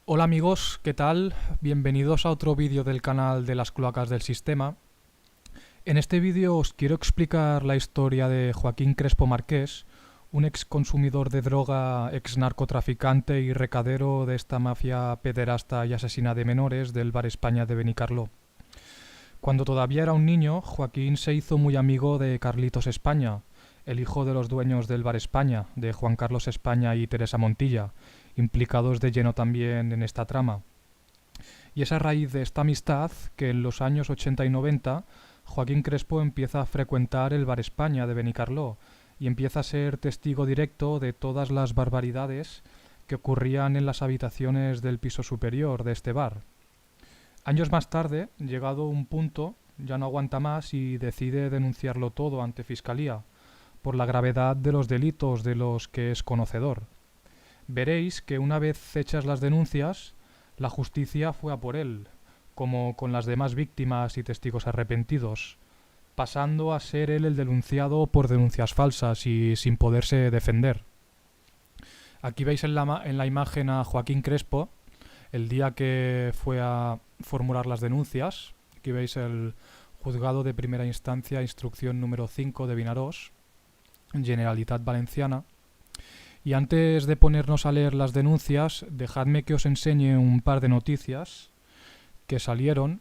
Hola amigos, ¿qué tal? Bienvenidos a otro vídeo del canal de las cloacas del sistema. En este vídeo os quiero explicar la historia de Joaquín Crespo Marqués, un ex consumidor de droga, ex narcotraficante y recadero de esta mafia pederasta y asesina de menores del Bar España de Benicarló. Cuando todavía era un niño, Joaquín se hizo muy amigo de Carlitos España, el hijo de los dueños del Bar España, de Juan Carlos España y Teresa Montilla, implicados de lleno también en esta trama. Y es a raíz de esta amistad que en los años 80 y 90 Joaquín Crespo empieza a frecuentar el Bar España de Benicarló y empieza a ser testigo directo de todas las barbaridades que ocurrían en las habitaciones del piso superior de este bar. Años más tarde, llegado un punto, ya no aguanta más y decide denunciarlo todo ante Fiscalía, por la gravedad de los delitos de los que es conocedor. Veréis que una vez hechas las denuncias, la justicia fue a por él, como con las demás víctimas y testigos arrepentidos, pasando a ser él el denunciado por denuncias falsas y sin poderse defender. Aquí veis en la imagen a Joaquín Crespo, el día que fue a formular las denuncias. Aquí veis el juzgado de primera instancia, instrucción número 5 de Vinaròs, Generalitat Valenciana. Y antes de ponernos a leer las denuncias, dejadme que os enseñe un par de noticias que salieron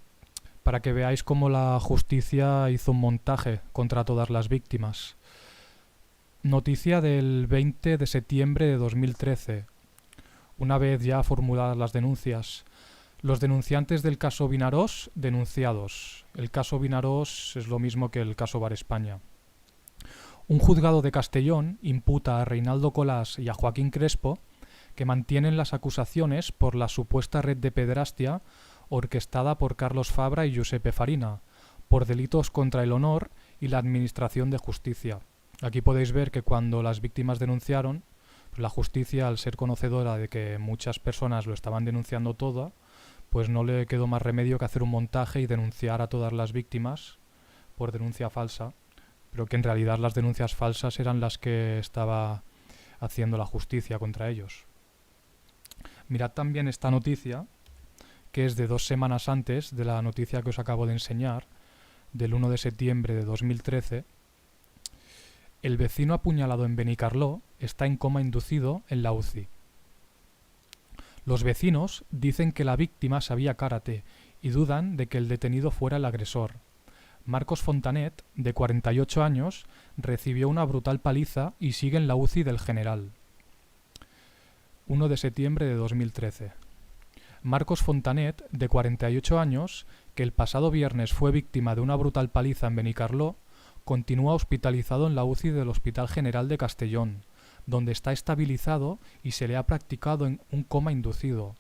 para que veáis cómo la justicia hizo un montaje contra todas las víctimas. Noticia del 20 de septiembre de 2013. Una vez ya formuladas las denuncias, los denunciantes del caso Vinaròs denunciados. El caso Vinaròs es lo mismo que el caso Bar España. Un juzgado de Castellón imputa a Reinaldo Colás y a Joaquín Crespo, que mantienen las acusaciones por la supuesta red de pederastia orquestada por Carlos Fabra y Giuseppe Farina, por delitos contra el honor y la administración de justicia. Aquí podéis ver que cuando las víctimas denunciaron, pues la justicia, al ser conocedora de que muchas personas lo estaban denunciando todo, pues no le quedó más remedio que hacer un montaje y denunciar a todas las víctimas por denuncia falsa, pero que en realidad las denuncias falsas eran las que estaba haciendo la justicia contra ellos. Mirad también esta noticia, que es de 2 semanas antes de la noticia que os acabo de enseñar, del 1 de septiembre de 2013. El vecino apuñalado en Benicarló está en coma inducido en la UCI. Los vecinos dicen que la víctima sabía karate y dudan de que el detenido fuera el agresor. Marcos Fontanet, de 48 años, recibió una brutal paliza y sigue en la UCI del General. 1 de septiembre de 2013. Marcos Fontanet, de 48 años, que el pasado viernes fue víctima de una brutal paliza en Benicarló, continúa hospitalizado en la UCI del Hospital General de Castellón, donde está estabilizado y se le ha practicado un coma inducido.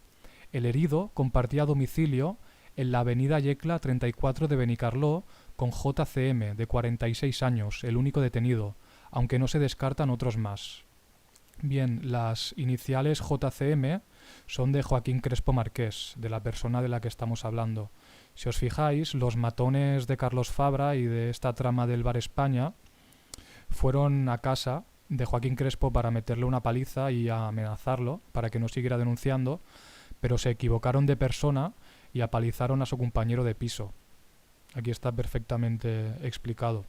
El herido compartía domicilio en la avenida Yecla 34 de Benicarló con JCM, de 46 años, el único detenido, aunque no se descartan otros más. Bien, las iniciales JCM son de Joaquín Crespo Marqués, de la persona de la que estamos hablando. Si os fijáis, los matones de Carlos Fabra y de esta trama del Bar España fueron a casa de Joaquín Crespo para meterle una paliza y a amenazarlo para que no siguiera denunciando, pero se equivocaron de persona y apalizaron a su compañero de piso. Aquí está perfectamente explicado.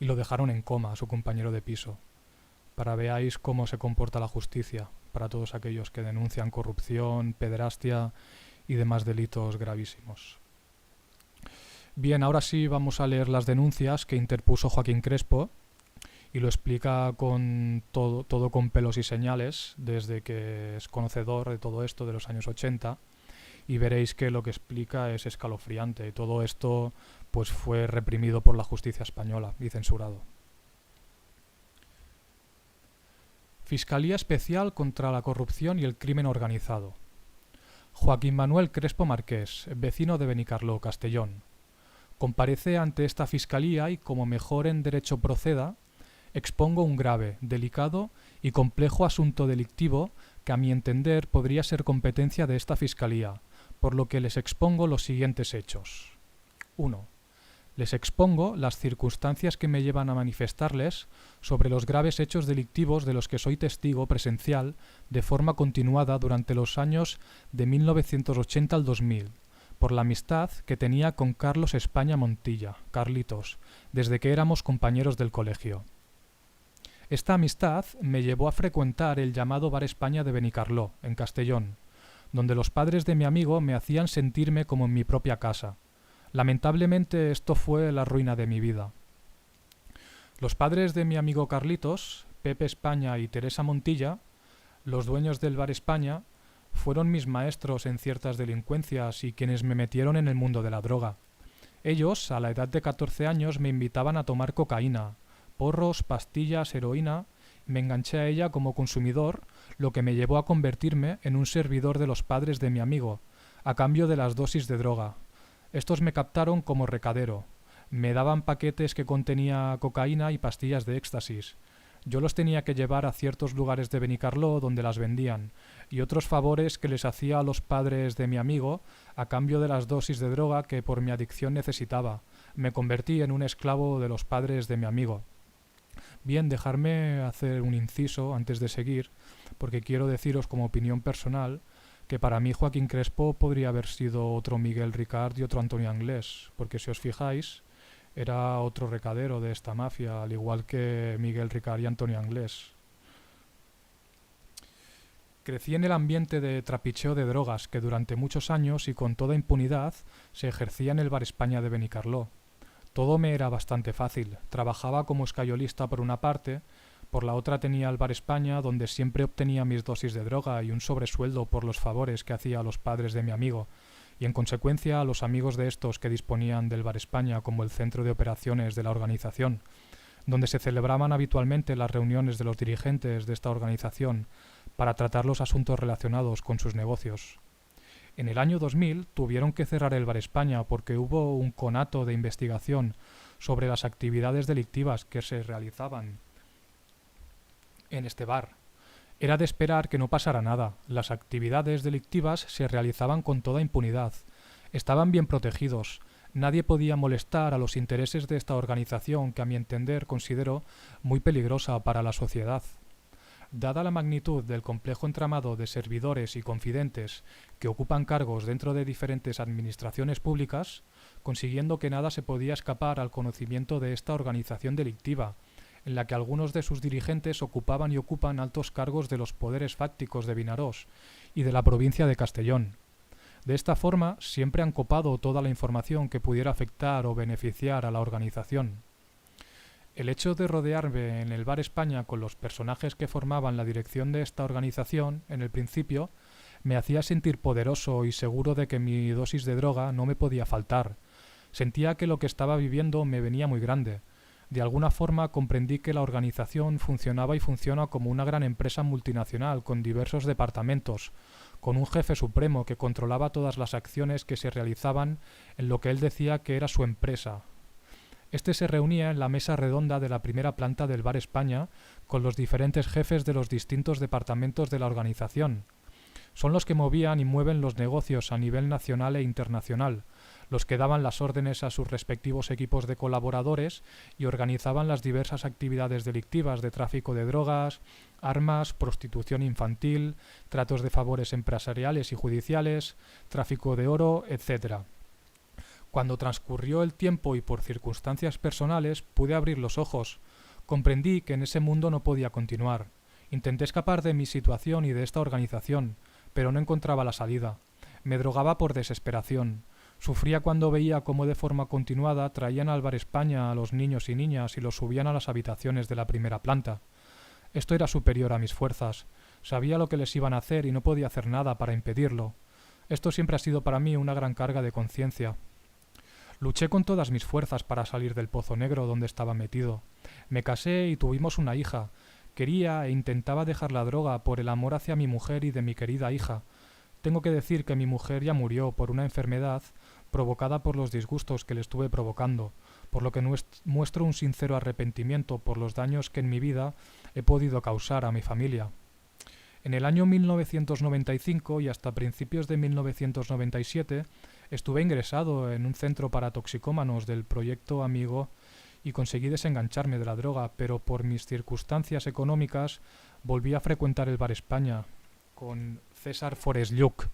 Y lo dejaron en coma a su compañero de piso, para veáis cómo se comporta la justicia para todos aquellos que denuncian corrupción, pederastia y demás delitos gravísimos. Bien, ahora sí vamos a leer las denuncias que interpuso Joaquín Crespo y lo explica con todo con pelos y señales, desde que es conocedor de todo esto de los años 80, y veréis que lo que explica es escalofriante y todo esto pues fue reprimido por la justicia española y censurado. Fiscalía Especial contra la Corrupción y el Crimen Organizado. Joaquín Manuel Crespo Marqués, vecino de Benicarló, Castellón. Comparece ante esta fiscalía y, como mejor en derecho proceda, expongo un grave, delicado y complejo asunto delictivo que a mi entender podría ser competencia de esta fiscalía, por lo que les expongo los siguientes hechos. 1. Les expongo las circunstancias que me llevan a manifestarles sobre los graves hechos delictivos de los que soy testigo presencial de forma continuada durante los años de 1980 al 2000, por la amistad que tenía con Carlos España Montilla, Carlitos, desde que éramos compañeros del colegio. Esta amistad me llevó a frecuentar el llamado Bar España de Benicarló, en Castellón, donde los padres de mi amigo me hacían sentirme como en mi propia casa. Lamentablemente esto fue la ruina de mi vida. Los padres de mi amigo Carlitos, Pepe España y Teresa Montilla, los dueños del Bar España, fueron mis maestros en ciertas delincuencias y quienes me metieron en el mundo de la droga. Ellos, a la edad de 14 años, me invitaban a tomar cocaína, porros, pastillas, heroína. Me enganché a ella como consumidor, lo que me llevó a convertirme en un servidor de los padres de mi amigo, a cambio de las dosis de droga. Estos me captaron como recadero. Me daban paquetes que contenía cocaína y pastillas de éxtasis. Yo los tenía que llevar a ciertos lugares de Benicarló donde las vendían, y otros favores que les hacía a los padres de mi amigo a cambio de las dosis de droga que por mi adicción necesitaba. Me convertí en un esclavo de los padres de mi amigo. Bien, dejarme hacer un inciso antes de seguir, porque quiero deciros como opinión personal que para mí Joaquín Crespo podría haber sido otro Miguel Ricard y otro Antonio Anglés, porque si os fijáis, era otro recadero de esta mafia, al igual que Miguel Ricard y Antonio Anglés. Crecí en el ambiente de trapicheo de drogas que durante muchos años y con toda impunidad se ejercía en el Bar España de Benicarló. Todo me era bastante fácil. Trabajaba como escayolista por una parte, por la otra tenía el Bar España donde siempre obtenía mis dosis de droga y un sobresueldo por los favores que hacía a los padres de mi amigo, y en consecuencia a los amigos de estos que disponían del Bar España como el centro de operaciones de la organización, donde se celebraban habitualmente las reuniones de los dirigentes de esta organización para tratar los asuntos relacionados con sus negocios. En el año 2000 tuvieron que cerrar el Bar España porque hubo un conato de investigación sobre las actividades delictivas que se realizaban en este bar. Era de esperar que no pasara nada. Las actividades delictivas se realizaban con toda impunidad. Estaban bien protegidos. Nadie podía molestar a los intereses de esta organización que a mi entender considero muy peligrosa para la sociedad. Dada la magnitud del complejo entramado de servidores y confidentes que ocupan cargos dentro de diferentes administraciones públicas, consiguiendo que nada se podía escapar al conocimiento de esta organización delictiva, en la que algunos de sus dirigentes ocupaban y ocupan altos cargos de los poderes fácticos de Vinarós y de la provincia de Castellón. De esta forma, siempre han copado toda la información que pudiera afectar o beneficiar a la organización. El hecho de rodearme en el Bar España con los personajes que formaban la dirección de esta organización, en el principio, me hacía sentir poderoso y seguro de que mi dosis de droga no me podía faltar. Sentía que lo que estaba viviendo me venía muy grande. De alguna forma comprendí que la organización funcionaba y funciona como una gran empresa multinacional con diversos departamentos, con un jefe supremo que controlaba todas las acciones que se realizaban en lo que él decía que era su empresa. Este se reunía en la mesa redonda de la primera planta del Bar España con los diferentes jefes de los distintos departamentos de la organización. Son los que movían y mueven los negocios a nivel nacional e internacional, los que daban las órdenes a sus respectivos equipos de colaboradores y organizaban las diversas actividades delictivas de tráfico de drogas, armas, prostitución infantil, tratos de favores empresariales y judiciales, tráfico de oro, etc. Cuando transcurrió el tiempo y por circunstancias personales pude abrir los ojos, comprendí que en ese mundo no podía continuar. Intenté escapar de mi situación y de esta organización, pero no encontraba la salida. Me drogaba por desesperación. Sufría cuando veía cómo de forma continuada traían al Bar España a los niños y niñas y los subían a las habitaciones de la primera planta. Esto era superior a mis fuerzas. Sabía lo que les iban a hacer y no podía hacer nada para impedirlo. Esto siempre ha sido para mí una gran carga de conciencia. Luché con todas mis fuerzas para salir del pozo negro donde estaba metido. Me casé y tuvimos una hija. Quería e intentaba dejar la droga por el amor hacia mi mujer y de mi querida hija. Tengo que decir que mi mujer ya murió por una enfermedad provocada por los disgustos que le estuve provocando, por lo que muestro un sincero arrepentimiento por los daños que en mi vida he podido causar a mi familia. En el año 1995 y hasta principios de 1997 estuve ingresado en un centro para toxicómanos del proyecto Amigo y conseguí desengancharme de la droga, pero por mis circunstancias económicas volví a frecuentar el Bar España con César Forest-Lluc,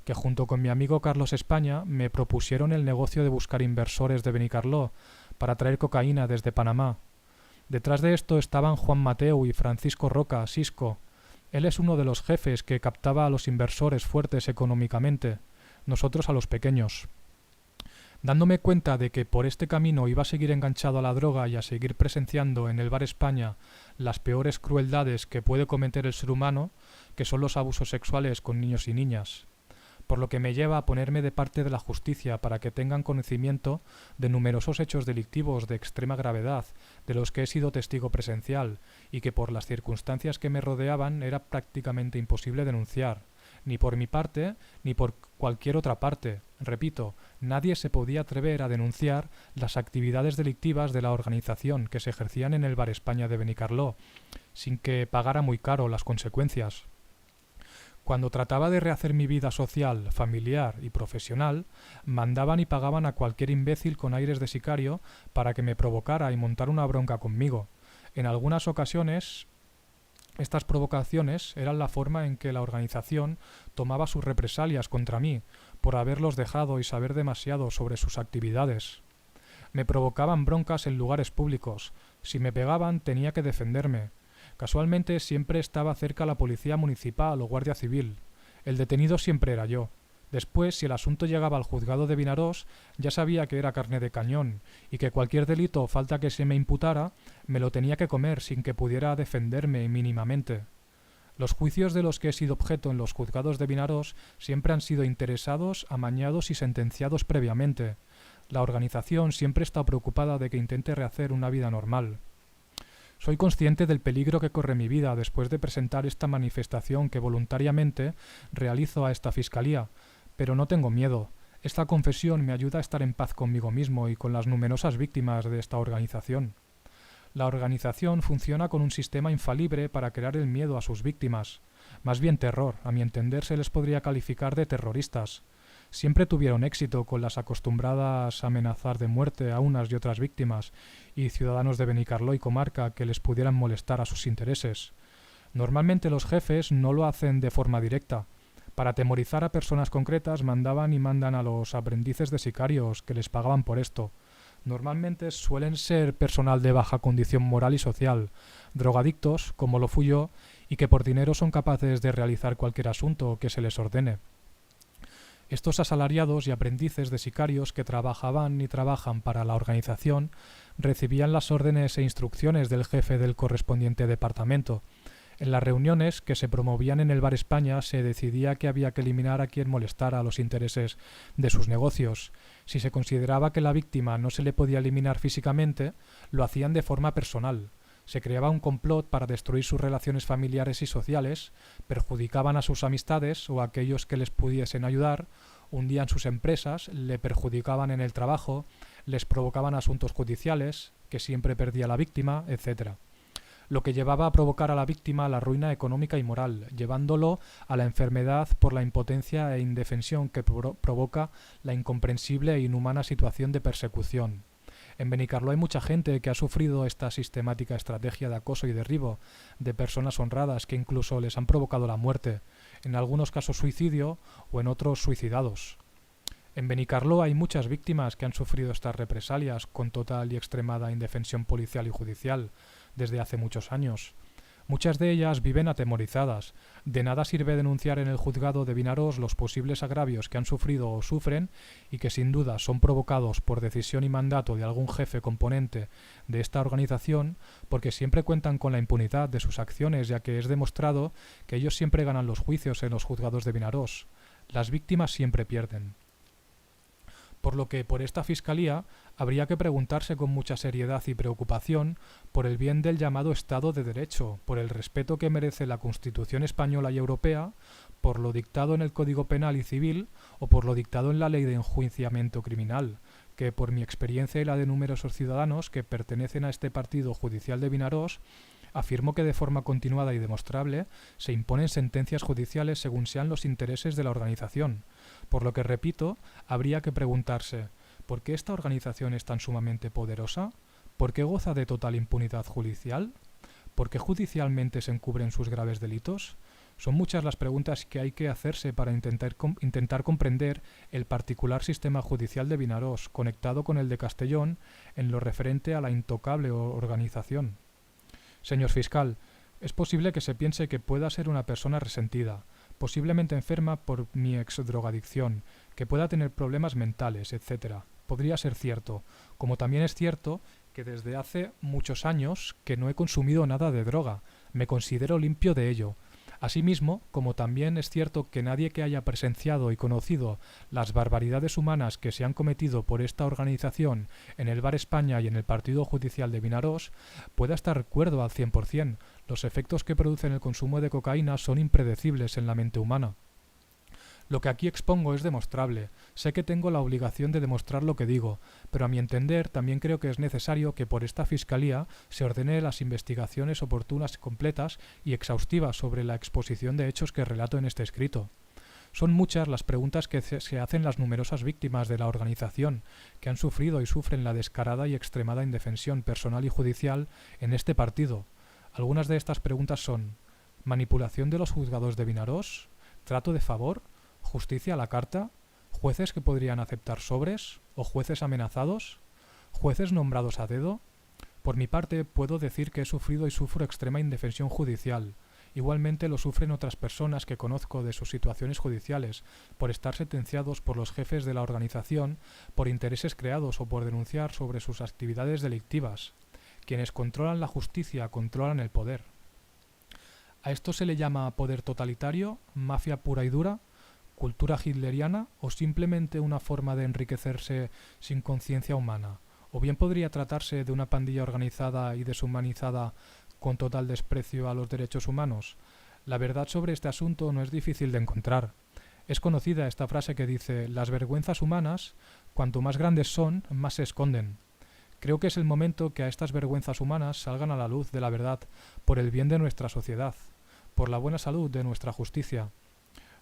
que junto con mi amigo Carlos España me propusieron el negocio de buscar inversores de Benicarló para traer cocaína desde Panamá. Detrás de esto estaban Juan Mateu y Francisco Roca, Sisco. Él es uno de los jefes que captaba a los inversores fuertes económicamente, nosotros a los pequeños. Dándome cuenta de que por este camino iba a seguir enganchado a la droga y a seguir presenciando en el Bar España las peores crueldades que puede cometer el ser humano, que son los abusos sexuales con niños y niñas, por lo que me lleva a ponerme de parte de la justicia para que tengan conocimiento de numerosos hechos delictivos de extrema gravedad, de los que he sido testigo presencial, y que por las circunstancias que me rodeaban era prácticamente imposible denunciar, ni por mi parte, ni por cualquier otra parte. Repito, nadie se podía atrever a denunciar las actividades delictivas de la organización que se ejercían en el Bar España de Benicarló, sin que pagara muy caro las consecuencias. Cuando trataba de rehacer mi vida social, familiar y profesional, mandaban y pagaban a cualquier imbécil con aires de sicario para que me provocara y montara una bronca conmigo. En algunas ocasiones, estas provocaciones eran la forma en que la organización tomaba sus represalias contra mí, por haberlos dejado y saber demasiado sobre sus actividades. Me provocaban broncas en lugares públicos. Si me pegaban, tenía que defenderme. Casualmente siempre estaba cerca la policía municipal o guardia civil. El detenido siempre era yo. Después, si el asunto llegaba al juzgado de Vinarós, ya sabía que era carne de cañón y que cualquier delito o falta que se me imputara me lo tenía que comer sin que pudiera defenderme mínimamente. Los juicios de los que he sido objeto en los juzgados de Vinarós siempre han sido interesados, amañados y sentenciados previamente. La organización siempre está preocupada de que intente rehacer una vida normal. Soy consciente del peligro que corre mi vida después de presentar esta manifestación que voluntariamente realizo a esta fiscalía, pero no tengo miedo. Esta confesión me ayuda a estar en paz conmigo mismo y con las numerosas víctimas de esta organización. La organización funciona con un sistema infalible para crear el miedo a sus víctimas. Más bien terror, a mi entender se les podría calificar de terroristas. Siempre tuvieron éxito con las acostumbradas a amenazar de muerte a unas y otras víctimas y ciudadanos de Benicarló y comarca que les pudieran molestar a sus intereses. Normalmente los jefes no lo hacen de forma directa. Para atemorizar a personas concretas mandaban y mandan a los aprendices de sicarios que les pagaban por esto. Normalmente suelen ser personal de baja condición moral y social, drogadictos, como lo fui yo, y que por dinero son capaces de realizar cualquier asunto que se les ordene. Estos asalariados y aprendices de sicarios que trabajaban y trabajan para la organización recibían las órdenes e instrucciones del jefe del correspondiente departamento. En las reuniones que se promovían en el Bar España se decidía que había que eliminar a quien molestara los intereses de sus negocios. Si se consideraba que la víctima no se le podía eliminar físicamente, lo hacían de forma personal. Se creaba un complot para destruir sus relaciones familiares y sociales, perjudicaban a sus amistades o a aquellos que les pudiesen ayudar, hundían sus empresas, le perjudicaban en el trabajo, les provocaban asuntos judiciales, que siempre perdía la víctima, etc. Lo que llevaba a provocar a la víctima la ruina económica y moral, llevándolo a la enfermedad por la impotencia e indefensión que provoca la incomprensible e inhumana situación de persecución. En Benicarló hay mucha gente que ha sufrido esta sistemática estrategia de acoso y derribo de personas honradas que incluso les han provocado la muerte, en algunos casos suicidio o en otros suicidados. En Benicarló hay muchas víctimas que han sufrido estas represalias con total y extremada indefensión policial y judicial desde hace muchos años. Muchas de ellas viven atemorizadas. De nada sirve denunciar en el juzgado de Vinarós los posibles agravios que han sufrido o sufren y que sin duda son provocados por decisión y mandato de algún jefe componente de esta organización, porque siempre cuentan con la impunidad de sus acciones, ya que es demostrado que ellos siempre ganan los juicios en los juzgados de Vinarós. Las víctimas siempre pierden. Por lo que por esta fiscalía habría que preguntarse con mucha seriedad y preocupación por el bien del llamado Estado de Derecho, por el respeto que merece la Constitución española y europea, por lo dictado en el Código Penal y Civil o por lo dictado en la Ley de Enjuiciamiento Criminal, que por mi experiencia y la de numerosos ciudadanos que pertenecen a este partido judicial de Vinarós, Afirmó que de forma continuada y demostrable se imponen sentencias judiciales según sean los intereses de la organización, por lo que, repito, habría que preguntarse ¿por qué esta organización es tan sumamente poderosa? ¿Por qué goza de total impunidad judicial? ¿Por qué judicialmente se encubren sus graves delitos? Son muchas las preguntas que hay que hacerse para intentar comprender el particular sistema judicial de Vinaròs conectado con el de Castellón en lo referente a la intocable organización. Señor fiscal, es posible que se piense que pueda ser una persona resentida, posiblemente enferma por mi exdrogadicción, que pueda tener problemas mentales, etc. Podría ser cierto, como también es cierto que desde hace muchos años que no he consumido nada de droga, me considero limpio de ello. Asimismo, como también es cierto que nadie que haya presenciado y conocido las barbaridades humanas que se han cometido por esta organización en el Bar España y en el Partido Judicial de Vinaròs pueda estar cuerdo al 100%. Los efectos que produce el consumo de cocaína son impredecibles en la mente humana. Lo que aquí expongo es demostrable. Sé que tengo la obligación de demostrar lo que digo, pero a mi entender también creo que es necesario que por esta Fiscalía se ordene las investigaciones oportunas, completas y exhaustivas sobre la exposición de hechos que relato en este escrito. Son muchas las preguntas que se hacen las numerosas víctimas de la organización, que han sufrido y sufren la descarada y extremada indefensión personal y judicial en este partido. Algunas de estas preguntas son: ¿manipulación de los juzgados de Vinaròs? ¿Trato de favor? ¿Justicia a la carta? ¿Jueces que podrían aceptar sobres? ¿O jueces amenazados? ¿Jueces nombrados a dedo? Por mi parte, puedo decir que he sufrido y sufro extrema indefensión judicial. Igualmente lo sufren otras personas que conozco de sus situaciones judiciales, por estar sentenciados por los jefes de la organización, por intereses creados o por denunciar sobre sus actividades delictivas. Quienes controlan la justicia controlan el poder. ¿A esto se le llama poder totalitario, mafia pura y dura, cultura hitleriana o simplemente una forma de enriquecerse sin conciencia humana? O bien podría tratarse de una pandilla organizada y deshumanizada con total desprecio a los derechos humanos. La verdad sobre este asunto no es difícil de encontrar. Es conocida esta frase que dice: las vergüenzas humanas, cuanto más grandes son, más se esconden. Creo que es el momento que a estas vergüenzas humanas salgan a la luz de la verdad, por el bien de nuestra sociedad, por la buena salud de nuestra justicia.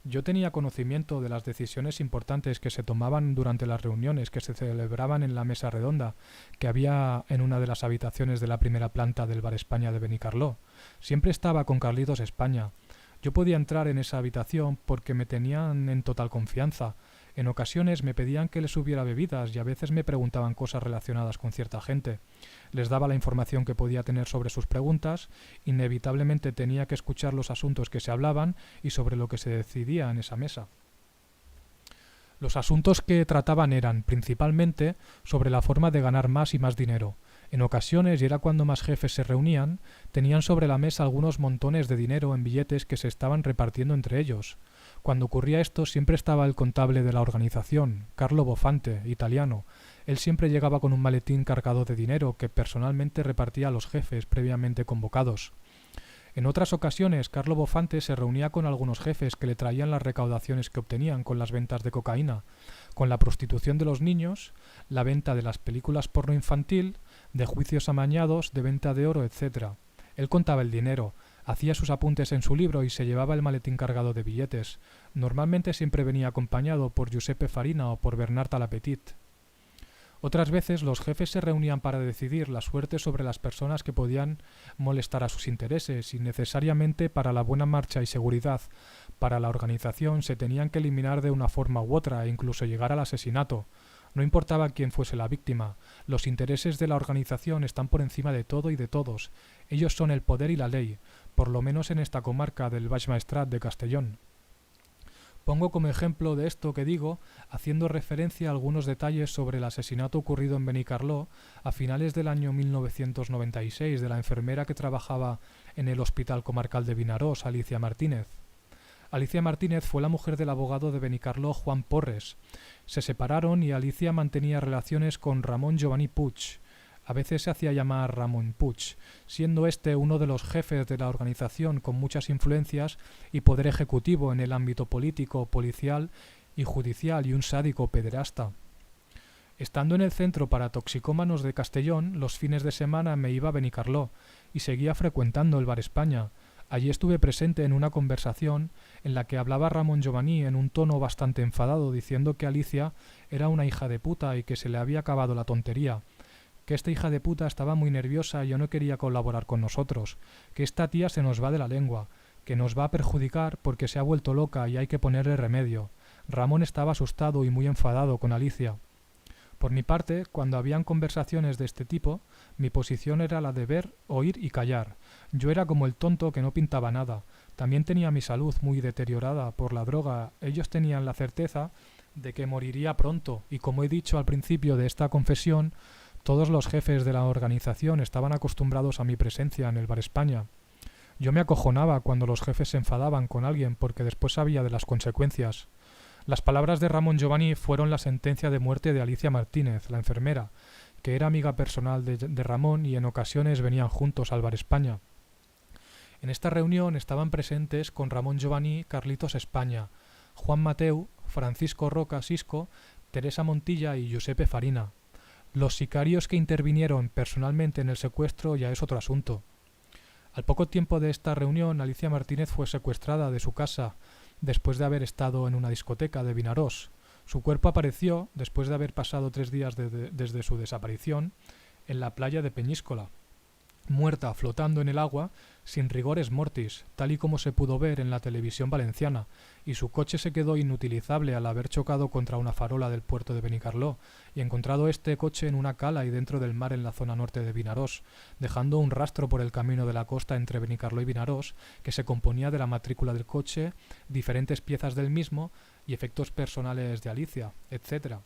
Yo tenía conocimiento de las decisiones importantes que se tomaban durante las reuniones que se celebraban en la mesa redonda que había en una de las habitaciones de la primera planta del Bar España de Benicarló. Siempre estaba con Carlitos España. Yo podía entrar en esa habitación porque me tenían en total confianza. En ocasiones me pedían que les hubiera bebidas y a veces me preguntaban cosas relacionadas con cierta gente. Les daba la información que podía tener sobre sus preguntas, inevitablemente tenía que escuchar los asuntos que se hablaban y sobre lo que se decidía en esa mesa. Los asuntos que trataban eran, principalmente, sobre la forma de ganar más y más dinero. En ocasiones, y era cuando más jefes se reunían, tenían sobre la mesa algunos montones de dinero en billetes que se estaban repartiendo entre ellos. Cuando ocurría esto siempre estaba el contable de la organización, Carlo Bofante, italiano. Él siempre llegaba con un maletín cargado de dinero que personalmente repartía a los jefes previamente convocados. En otras ocasiones, Carlo Bofante se reunía con algunos jefes que le traían las recaudaciones que obtenían con las ventas de cocaína, con la prostitución de los niños, la venta de las películas porno infantil, de juicios amañados, de venta de oro, etc. Él contaba el dinero, hacía sus apuntes en su libro y se llevaba el maletín cargado de billetes. Normalmente siempre venía acompañado por Giuseppe Farina o por Bernard Talapetit. Otras veces los jefes se reunían para decidir la suerte sobre las personas que podían molestar a sus intereses y necesariamente para la buena marcha y seguridad para la organización se tenían que eliminar de una forma u otra e incluso llegar al asesinato. No importaba quién fuese la víctima, los intereses de la organización están por encima de todo y de todos. Ellos son el poder y la ley, por lo menos en esta comarca del Baix Maestrat de Castellón. Pongo como ejemplo de esto que digo, haciendo referencia a algunos detalles sobre el asesinato ocurrido en Benicarló a finales del año 1996 de la enfermera que trabajaba en el Hospital Comarcal de Vinaròs, Alicia Martínez. Alicia Martínez fue la mujer del abogado de Benicarló, Juan Porres. Se separaron y Alicia mantenía relaciones con Ramón Giovanni Puig. A veces se hacía llamar Ramón Puig, siendo este uno de los jefes de la organización con muchas influencias y poder ejecutivo en el ámbito político, policial y judicial y un sádico pederasta. Estando en el centro para toxicómanos de Castellón, los fines de semana me iba a Benicarló y seguía frecuentando el Bar España. Allí estuve presente en una conversación en la que hablaba Ramón Giovanni en un tono bastante enfadado, diciendo que Alicia era una hija de puta y que se le había acabado la tontería, que esta hija de puta estaba muy nerviosa y ya no quería colaborar con nosotros, que esta tía se nos va de la lengua, que nos va a perjudicar porque se ha vuelto loca y hay que ponerle remedio. Ramón estaba asustado y muy enfadado con Alicia. Por mi parte, cuando habían conversaciones de este tipo, mi posición era la de ver, oír y callar. Yo era como el tonto que no pintaba nada. También tenía mi salud muy deteriorada por la droga. Ellos tenían la certeza de que moriría pronto y, como he dicho al principio de esta confesión, todos los jefes de la organización estaban acostumbrados a mi presencia en el Bar España. Yo me acojonaba cuando los jefes se enfadaban con alguien porque después sabía de las consecuencias. Las palabras de Ramón Giovanni fueron la sentencia de muerte de Alicia Martínez, la enfermera, que era amiga personal de Ramón y en ocasiones venían juntos al Bar España. En esta reunión estaban presentes con Ramón Giovanni, Carlitos España, Juan Mateu, Francisco Roca Sisco, Teresa Montilla y Giuseppe Farina. Los sicarios que intervinieron personalmente en el secuestro ya es otro asunto. Al poco tiempo de esta reunión, Alicia Martínez fue secuestrada de su casa después de haber estado en una discoteca de Vinarós. Su cuerpo apareció, después de haber pasado 3 días desde su desaparición, en la playa de Peñíscola, muerta flotando en el agua sin rigores mortis, tal y como se pudo ver en la televisión valenciana, y su coche se quedó inutilizable al haber chocado contra una farola del puerto de Benicarló y encontrado este coche en una cala y dentro del mar en la zona norte de Vinarós, dejando un rastro por el camino de la costa entre Benicarló y Vinarós que se componía de la matrícula del coche, diferentes piezas del mismo y efectos personales de Alicia, etc.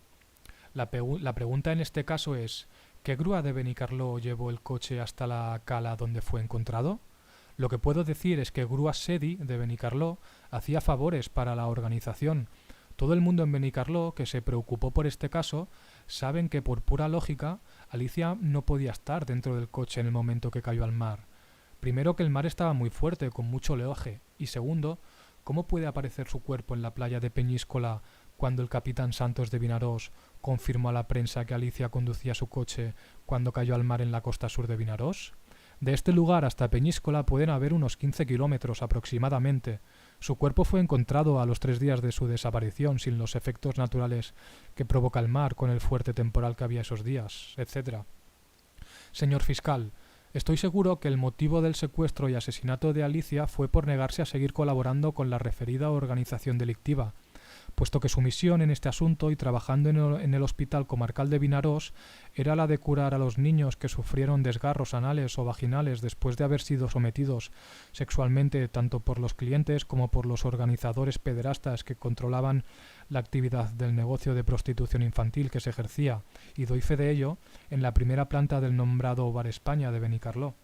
La pregunta en este caso es: ¿qué grúa de Benicarló llevó el coche hasta la cala donde fue encontrado? Lo que puedo decir es que Grúa Sedi de Benicarló hacía favores para la organización. Todo el mundo en Benicarló que se preocupó por este caso saben que por pura lógica Alicia no podía estar dentro del coche en el momento que cayó al mar. Primero, que el mar estaba muy fuerte, con mucho oleaje, y segundo, ¿cómo puede aparecer su cuerpo en la playa de Peñíscola cuando el capitán Santos de Vinarós confirmó a la prensa que Alicia conducía su coche cuando cayó al mar en la costa sur de Vinarós? De este lugar hasta Peñíscola pueden haber unos 15 kilómetros aproximadamente. Su cuerpo fue encontrado a los 3 días de su desaparición sin los efectos naturales que provoca el mar con el fuerte temporal que había esos días, etc. Señor fiscal, estoy seguro que el motivo del secuestro y asesinato de Alicia fue por negarse a seguir colaborando con la referida organización delictiva, puesto que su misión en este asunto y trabajando en el Hospital Comarcal de Vinarós era la de curar a los niños que sufrieron desgarros anales o vaginales después de haber sido sometidos sexualmente tanto por los clientes como por los organizadores pederastas que controlaban la actividad del negocio de prostitución infantil que se ejercía, y doy fe de ello, en la primera planta del nombrado Bar España de Benicarló.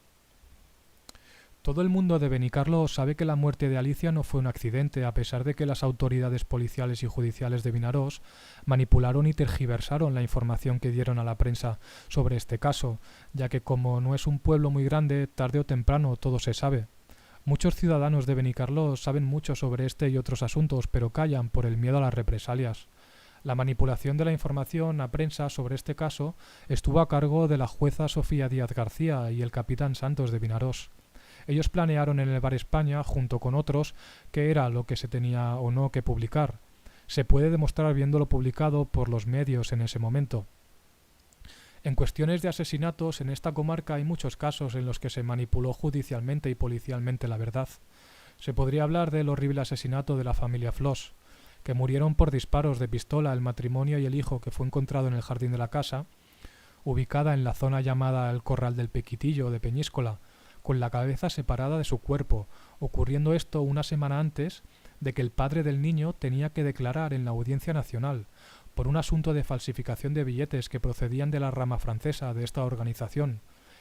Todo el mundo de Benicarló sabe que la muerte de Alicia no fue un accidente, a pesar de que las autoridades policiales y judiciales de Vinarós manipularon y tergiversaron la información que dieron a la prensa sobre este caso, ya que como no es un pueblo muy grande, tarde o temprano todo se sabe. Muchos ciudadanos de Benicarló saben mucho sobre este y otros asuntos, pero callan por el miedo a las represalias. La manipulación de la información a prensa sobre este caso estuvo a cargo de la jueza Sofía Díaz García y el capitán Santos de Vinarós. Ellos planearon en el Bar España, junto con otros, qué era lo que se tenía o no que publicar. Se puede demostrar viéndolo publicado por los medios en ese momento. En cuestiones de asesinatos, en esta comarca hay muchos casos en los que se manipuló judicialmente y policialmente la verdad. Se podría hablar del horrible asesinato de la familia Flos, que murieron por disparos de pistola el matrimonio y el hijo que fue encontrado en el jardín de la casa, ubicada en la zona llamada el Corral del Pequitillo de Peñíscola, con la cabeza separada de su cuerpo, ocurriendo esto una semana antes de que el padre del niño tenía que declarar en la Audiencia Nacional por un asunto de falsificación de billetes que procedían de la rama francesa de esta organización.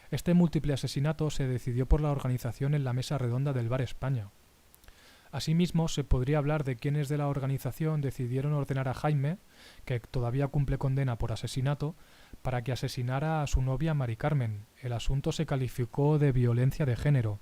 Este múltiple asesinato se decidió por la organización en la mesa redonda del Bar España. Asimismo, se podría hablar de quienes de la organización decidieron ordenar a Jaime, que todavía cumple condena por asesinato, para que asesinara a su novia Mari Carmen. El asunto se calificó de violencia de género.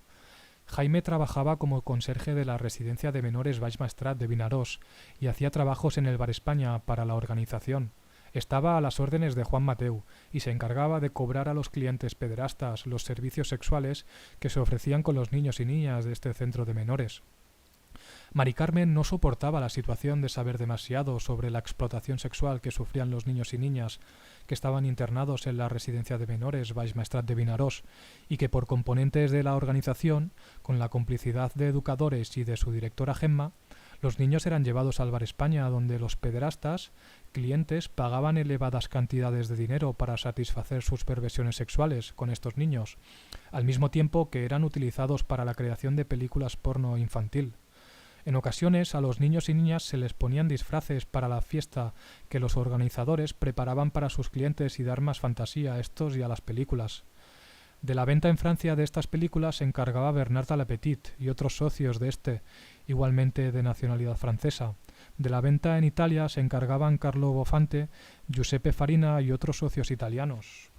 Jaime trabajaba como conserje de la residencia de menores Baix Maestrat de Vinarós y hacía trabajos en el Bar España para la organización. Estaba a las órdenes de Juan Mateu y se encargaba de cobrar a los clientes pederastas los servicios sexuales que se ofrecían con los niños y niñas de este centro de menores. Mari Carmen no soportaba la situación de saber demasiado sobre la explotación sexual que sufrían los niños y niñas que estaban internados en la residencia de menores Baix Maestrat de Vinaròs y que por componentes de la organización, con la complicidad de educadores y de su directora Gemma, los niños eran llevados al Bar España, donde los pederastas, clientes, pagaban elevadas cantidades de dinero para satisfacer sus perversiones sexuales con estos niños, al mismo tiempo que eran utilizados para la creación de películas porno infantil. En ocasiones a los niños y niñas se les ponían disfraces para la fiesta que los organizadores preparaban para sus clientes y dar más fantasía a estos y a las películas. De la venta en Francia de estas películas se encargaba Bernard Talapetit y otros socios de este, igualmente de nacionalidad francesa. De la venta en Italia se encargaban Carlo Bofante, Giuseppe Farina y otros socios italianos.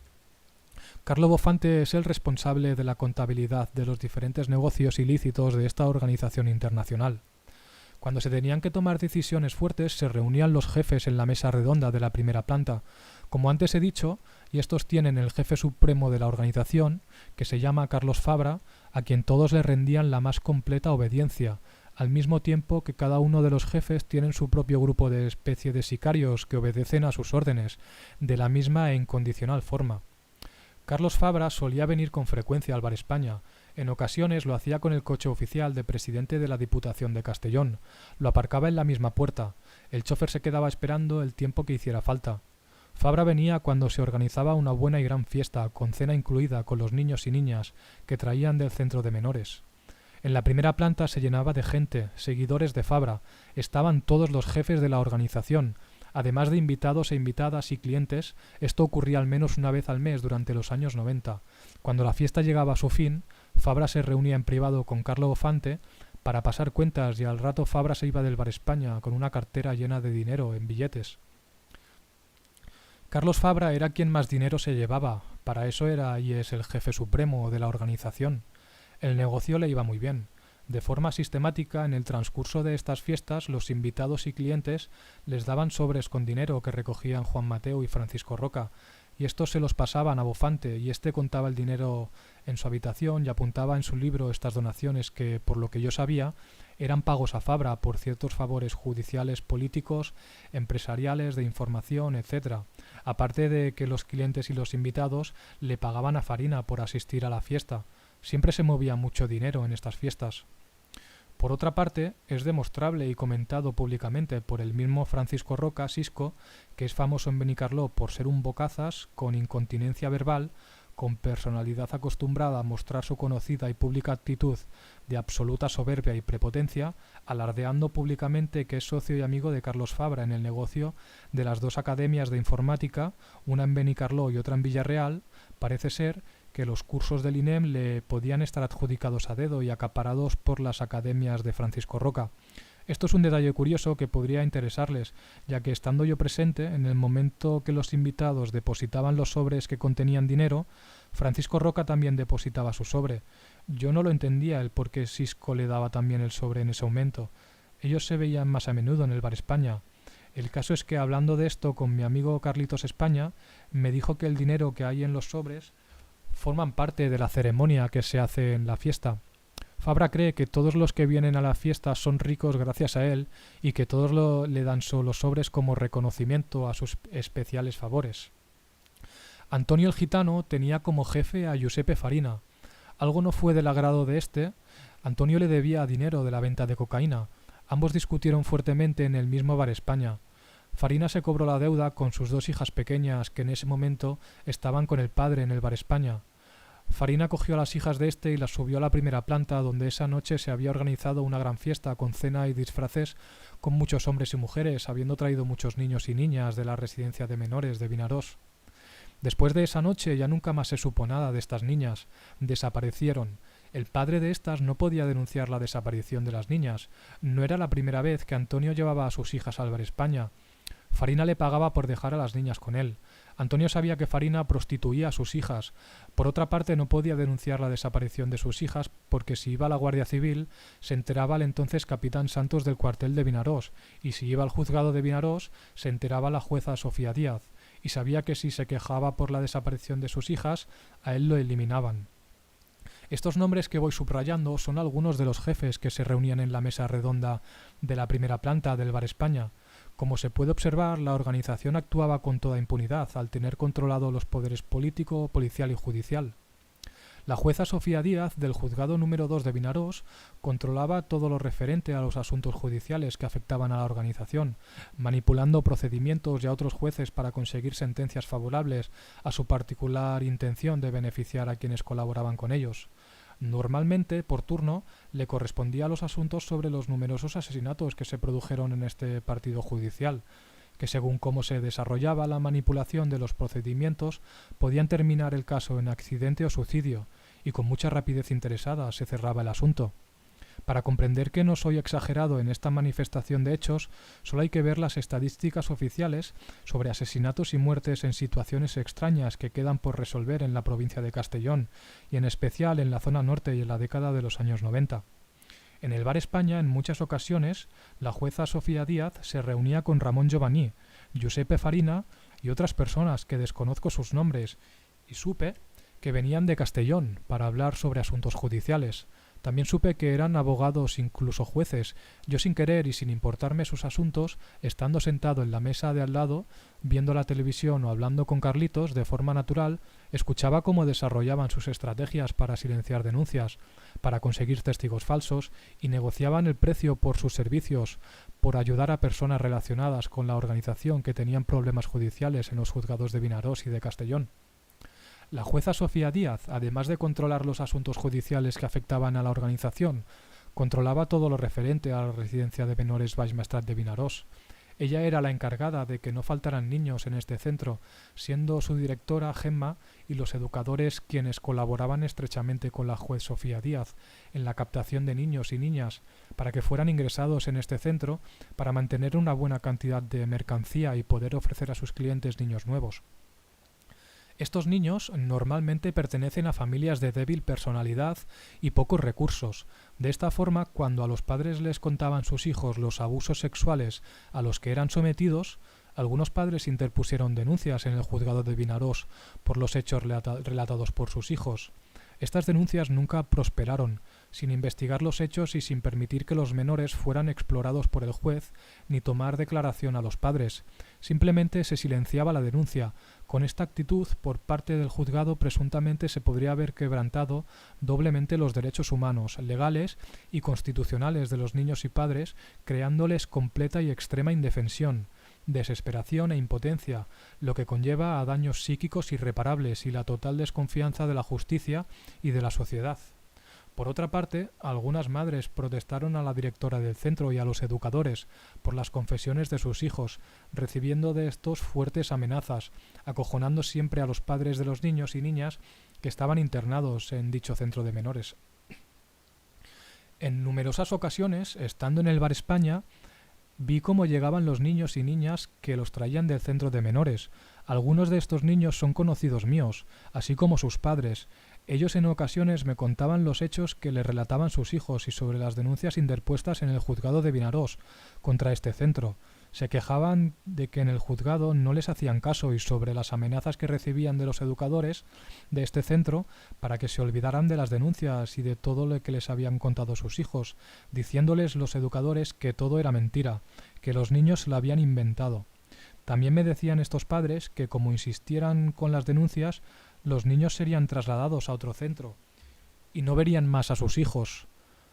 Carlo Bofante es el responsable de la contabilidad de los diferentes negocios ilícitos de esta organización internacional. Cuando se tenían que tomar decisiones fuertes, se reunían los jefes en la mesa redonda de la primera planta. Como antes he dicho, y estos tienen el jefe supremo de la organización, que se llama Carlos Fabra, a quien todos le rendían la más completa obediencia, al mismo tiempo que cada uno de los jefes tienen su propio grupo de especie de sicarios que obedecen a sus órdenes, de la misma e incondicional forma. Carlos Fabra solía venir con frecuencia al Bar España. En ocasiones lo hacía con el coche oficial de presidente de la Diputación de Castellón. Lo aparcaba en la misma puerta. El chofer se quedaba esperando el tiempo que hiciera falta. Fabra venía cuando se organizaba una buena y gran fiesta, con cena incluida, con los niños y niñas que traían del centro de menores. En la primera planta se llenaba de gente, seguidores de Fabra. Estaban todos los jefes de la organización. Además de invitados e invitadas y clientes, esto ocurría al menos una vez al mes durante los años 90. Cuando la fiesta llegaba a su fin, Fabra se reunía en privado con Carlo Bofante para pasar cuentas y al rato Fabra se iba del Bar España con una cartera llena de dinero en billetes. Carlos Fabra era quien más dinero se llevaba, para eso era y es el jefe supremo de la organización. El negocio le iba muy bien. De forma sistemática, en el transcurso de estas fiestas, los invitados y clientes les daban sobres con dinero que recogían Juan Mateu y Francisco Roca, y estos se los pasaban a Bofante, y éste contaba el dinero en su habitación y apuntaba en su libro estas donaciones que, por lo que yo sabía, eran pagos a Fabra por ciertos favores judiciales, políticos, empresariales, de información, etc., aparte de que los clientes y los invitados le pagaban a Farina por asistir a la fiesta. Siempre se movía mucho dinero en estas fiestas. Por otra parte, es demostrable y comentado públicamente por el mismo Francisco Roca, Sisco, que es famoso en Benicarló por ser un bocazas, con incontinencia verbal, con personalidad acostumbrada a mostrar su conocida y pública actitud de absoluta soberbia y prepotencia, alardeando públicamente que es socio y amigo de Carlos Fabra en el negocio de las dos academias de informática, una en Benicarló y otra en Villarreal. Parece ser que los cursos del INEM le podían estar adjudicados a dedo y acaparados por las academias de Francisco Roca. Esto es un detalle curioso que podría interesarles, ya que estando yo presente, en el momento que los invitados depositaban los sobres que contenían dinero, Francisco Roca también depositaba su sobre. Yo no lo entendía el por qué Sisco le daba también el sobre en ese momento. Ellos se veían más a menudo en el Bar España. El caso es que hablando de esto con mi amigo Carlitos España, me dijo que el dinero que hay en los sobres forman parte de la ceremonia que se hace en la fiesta. Fabra cree que todos los que vienen a la fiesta son ricos gracias a él y que todos le dan solo sobres como reconocimiento a sus especiales favores. Antonio el Gitano tenía como jefe a Giuseppe Farina. Algo no fue del agrado de este. Antonio le debía dinero de la venta de cocaína. Ambos discutieron fuertemente en el mismo Bar España. Farina se cobró la deuda con sus dos hijas pequeñas que en ese momento estaban con el padre en el Bar España. Farina cogió a las hijas de este y las subió a la primera planta, donde esa noche se había organizado una gran fiesta con cena y disfraces con muchos hombres y mujeres, habiendo traído muchos niños y niñas de la residencia de menores de Vinaròs. Después de esa noche ya nunca más se supo nada de estas niñas. Desaparecieron. El padre de estas no podía denunciar la desaparición de las niñas. No era la primera vez que Antonio llevaba a sus hijas al Bar España. Farina le pagaba por dejar a las niñas con él. Antonio sabía que Farina prostituía a sus hijas. Por otra parte, no podía denunciar la desaparición de sus hijas porque si iba a la Guardia Civil se enteraba el entonces capitán Santos del cuartel de Vinarós, y si iba al juzgado de Vinarós se enteraba la jueza Sofía Díaz, y sabía que si se quejaba por la desaparición de sus hijas, a él lo eliminaban. Estos nombres que voy subrayando son algunos de los jefes que se reunían en la mesa redonda de la primera planta del Bar España. Como se puede observar, la organización actuaba con toda impunidad al tener controlado los poderes político, policial y judicial. La jueza Sofía Díaz, del juzgado número 2 de Vinarós, controlaba todo lo referente a los asuntos judiciales que afectaban a la organización, manipulando procedimientos y a otros jueces para conseguir sentencias favorables a su particular intención de beneficiar a quienes colaboraban con ellos. Normalmente, por turno, le correspondía a los asuntos sobre los numerosos asesinatos que se produjeron en este partido judicial, que según cómo se desarrollaba la manipulación de los procedimientos, podían terminar el caso en accidente o suicidio, y con mucha rapidez interesada se cerraba el asunto. Para comprender que no soy exagerado en esta manifestación de hechos, solo hay que ver las estadísticas oficiales sobre asesinatos y muertes en situaciones extrañas que quedan por resolver en la provincia de Castellón, y en especial en la zona norte y en la década de los años 90. En el Bar España, en muchas ocasiones, la jueza Sofía Díaz se reunía con Ramón Giovanni, Giuseppe Farina y otras personas que desconozco sus nombres, y supe que venían de Castellón para hablar sobre asuntos judiciales. También supe que eran abogados, incluso jueces. Yo, sin querer y sin importarme sus asuntos, estando sentado en la mesa de al lado, viendo la televisión o hablando con Carlitos, de forma natural, escuchaba cómo desarrollaban sus estrategias para silenciar denuncias, para conseguir testigos falsos, y negociaban el precio por sus servicios, por ayudar a personas relacionadas con la organización que tenían problemas judiciales en los juzgados de Vinarós y de Castellón. La jueza Sofía Díaz, además de controlar los asuntos judiciales que afectaban a la organización, controlaba todo lo referente a la residencia de menores Baix Maestrat de Vinarós. Ella era la encargada de que no faltaran niños en este centro, siendo su directora Gemma y los educadores quienes colaboraban estrechamente con la juez Sofía Díaz en la captación de niños y niñas para que fueran ingresados en este centro para mantener una buena cantidad de mercancía y poder ofrecer a sus clientes niños nuevos. Estos niños normalmente pertenecen a familias de débil personalidad y pocos recursos. De esta forma, cuando a los padres les contaban sus hijos los abusos sexuales a los que eran sometidos, algunos padres interpusieron denuncias en el juzgado de Vinarós por los hechos relatados por sus hijos. Estas denuncias nunca prosperaron, sin investigar los hechos y sin permitir que los menores fueran explorados por el juez ni tomar declaración a los padres. Simplemente se silenciaba la denuncia. Con esta actitud por parte del juzgado presuntamente se podría haber quebrantado doblemente los derechos humanos, legales y constitucionales de los niños y padres, creándoles completa y extrema indefensión, desesperación e impotencia, lo que conlleva a daños psíquicos irreparables y la total desconfianza de la justicia y de la sociedad. Por otra parte, algunas madres protestaron a la directora del centro y a los educadores por las confesiones de sus hijos, recibiendo de estos fuertes amenazas, acojonando siempre a los padres de los niños y niñas que estaban internados en dicho centro de menores. En numerosas ocasiones, estando en el Bar España, vi cómo llegaban los niños y niñas que los traían del centro de menores. Algunos de estos niños son conocidos míos, así como sus padres. Ellos en ocasiones me contaban los hechos que les relataban sus hijos y sobre las denuncias interpuestas en el juzgado de Vinarós contra este centro. Se quejaban de que en el juzgado no les hacían caso y sobre las amenazas que recibían de los educadores de este centro para que se olvidaran de las denuncias y de todo lo que les habían contado sus hijos, diciéndoles los educadores que todo era mentira, que los niños se lo habían inventado. También me decían estos padres que como insistieran con las denuncias, los niños serían trasladados a otro centro y no verían más a sus hijos.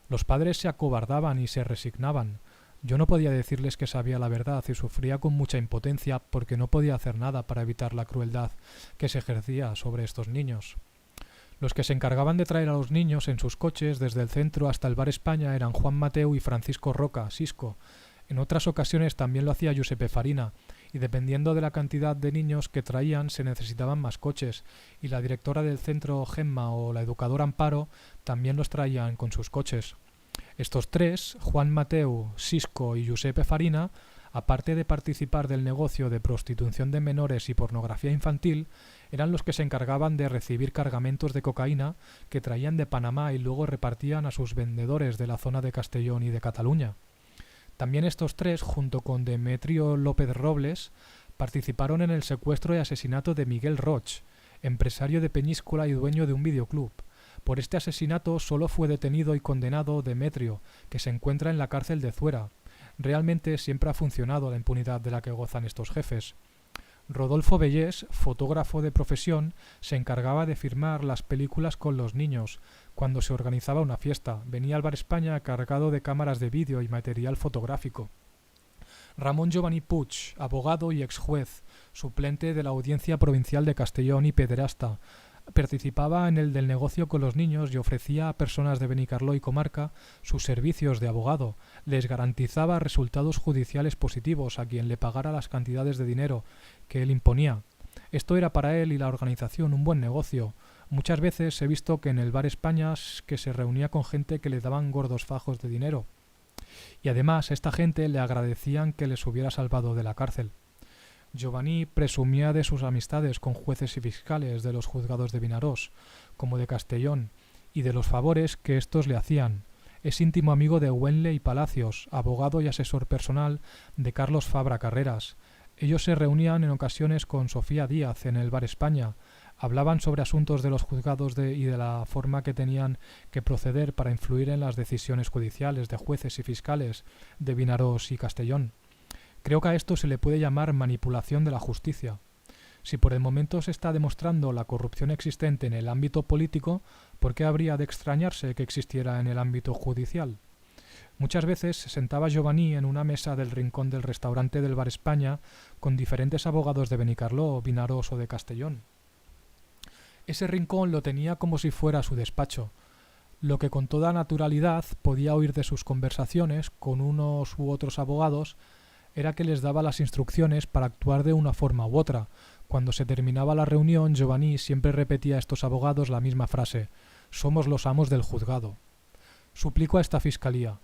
Los padres se acobardaban y se resignaban. Yo no podía decirles que sabía la verdad y sufría con mucha impotencia porque no podía hacer nada para evitar la crueldad que se ejercía sobre estos niños. Los que se encargaban de traer a los niños en sus coches desde el centro hasta el Bar España eran Juan Mateu y Francisco Roca, Sisco. En otras ocasiones también lo hacía Giuseppe Farina, y dependiendo de la cantidad de niños que traían se necesitaban más coches, y la directora del centro Gemma o la educadora Amparo también los traían con sus coches. Estos tres, Juan Mateu, Sisco y Giuseppe Farina, aparte de participar del negocio de prostitución de menores y pornografía infantil, eran los que se encargaban de recibir cargamentos de cocaína que traían de Panamá y luego repartían a sus vendedores de la zona de Castellón y de Cataluña. También estos tres, junto con Demetrio López Robles, participaron en el secuestro y asesinato de Miguel Roch, empresario de Peñíscola y dueño de un videoclub. Por este asesinato solo fue detenido y condenado Demetrio, que se encuentra en la cárcel de Zuera. Realmente siempre ha funcionado la impunidad de la que gozan estos jefes. Rodolfo Bellés, fotógrafo de profesión, se encargaba de filmar las películas con los niños. Cuando se organizaba una fiesta, venía al Bar España cargado de cámaras de vídeo y material fotográfico. Ramón Giovanni Puig, abogado y ex juez, suplente de la Audiencia Provincial de Castellón y pederasta, participaba en el del negocio con los niños y ofrecía a personas de Benicarló y comarca sus servicios de abogado. Les garantizaba resultados judiciales positivos a quien le pagara las cantidades de dinero que él imponía. Esto era para él y la organización un buen negocio. Muchas veces he visto que en el Bar España que se reunía con gente que le daban gordos fajos de dinero. Y además a esta gente le agradecían que les hubiera salvado de la cárcel. Giovanni presumía de sus amistades con jueces y fiscales de los juzgados de Vinarós, como de Castellón, y de los favores que éstos le hacían. Es íntimo amigo de Huenle y Palacios, abogado y asesor personal de Carlos Fabra Carreras. Ellos se reunían en ocasiones con Sofía Díaz en el Bar España, hablaban sobre asuntos de los juzgados y de la forma que tenían que proceder para influir en las decisiones judiciales de jueces y fiscales de Vinarós y Castellón. Creo que a esto se le puede llamar manipulación de la justicia. Si por el momento se está demostrando la corrupción existente en el ámbito político, ¿por qué habría de extrañarse que existiera en el ámbito judicial? Muchas veces se sentaba Giovanni en una mesa del rincón del restaurante del Bar España con diferentes abogados de Benicarló, Vinarós o de Castellón. Ese rincón lo tenía como si fuera su despacho. Lo que con toda naturalidad podía oír de sus conversaciones con unos u otros abogados era que les daba las instrucciones para actuar de una forma u otra. Cuando se terminaba la reunión, Giovanni siempre repetía a estos abogados la misma frase: «Somos los amos del juzgado». Suplico a esta fiscalía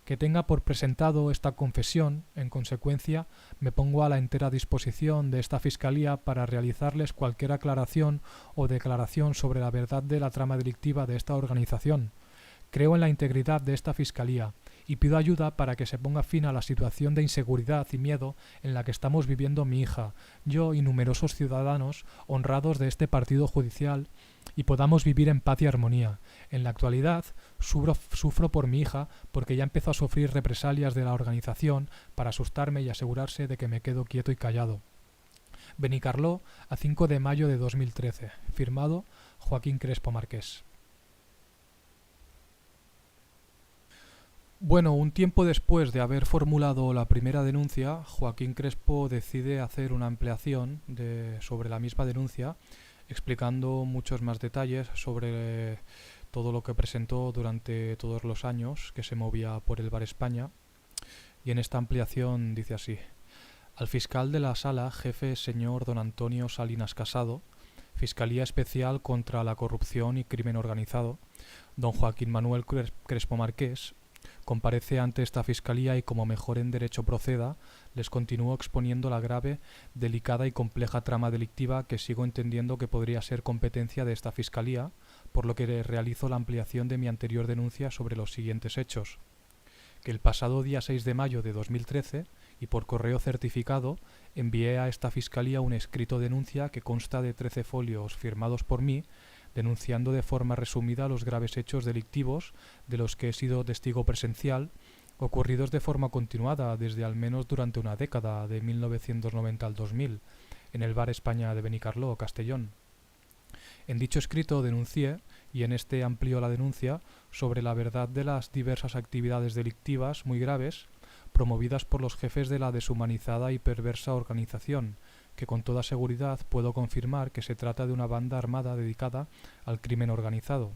que tenga por presentado esta confesión. En consecuencia, me pongo a la entera disposición de esta fiscalía para realizarles cualquier aclaración o declaración sobre la verdad de la trama delictiva de esta organización. Creo en la integridad de esta fiscalía y pido ayuda para que se ponga fin a la situación de inseguridad y miedo en la que estamos viviendo mi hija, yo y numerosos ciudadanos honrados de este partido judicial, y podamos vivir en paz y armonía. En la actualidad sufro por mi hija porque ya empezó a sufrir represalias de la organización para asustarme y asegurarse de que me quedo quieto y callado. Benicarló, a 5 de mayo de 2013. Firmado Joaquín Crespo Marqués. Bueno, un tiempo después de haber formulado la primera denuncia, Joaquín Crespo decide hacer una ampliación sobre la misma denuncia, explicando muchos más detalles sobre todo lo que presentó durante todos los años que se movía por el Bar España. Y en esta ampliación dice así: al fiscal de la sala, jefe señor don Antonio Salinas Casado, Fiscalía Especial contra la Corrupción y Crimen Organizado, don Joaquín Manuel Crespo Marqués, comparece ante esta fiscalía y, como mejor en derecho proceda, les continúo exponiendo la grave, delicada y compleja trama delictiva que sigo entendiendo que podría ser competencia de esta fiscalía, por lo que realizo la ampliación de mi anterior denuncia sobre los siguientes hechos: que el pasado día 6 de mayo de 2013, y por correo certificado, envié a esta fiscalía un escrito denuncia que consta de 13 folios firmados por mí, denunciando de forma resumida los graves hechos delictivos de los que he sido testigo presencial, ocurridos de forma continuada desde al menos durante una década, de 1990 al 2000, en el Bar España de Benicarló, Castellón. En dicho escrito denuncié, y en este amplió la denuncia, sobre la verdad de las diversas actividades delictivas muy graves promovidas por los jefes de la deshumanizada y perversa organización, que con toda seguridad puedo confirmar que se trata de una banda armada dedicada al crimen organizado.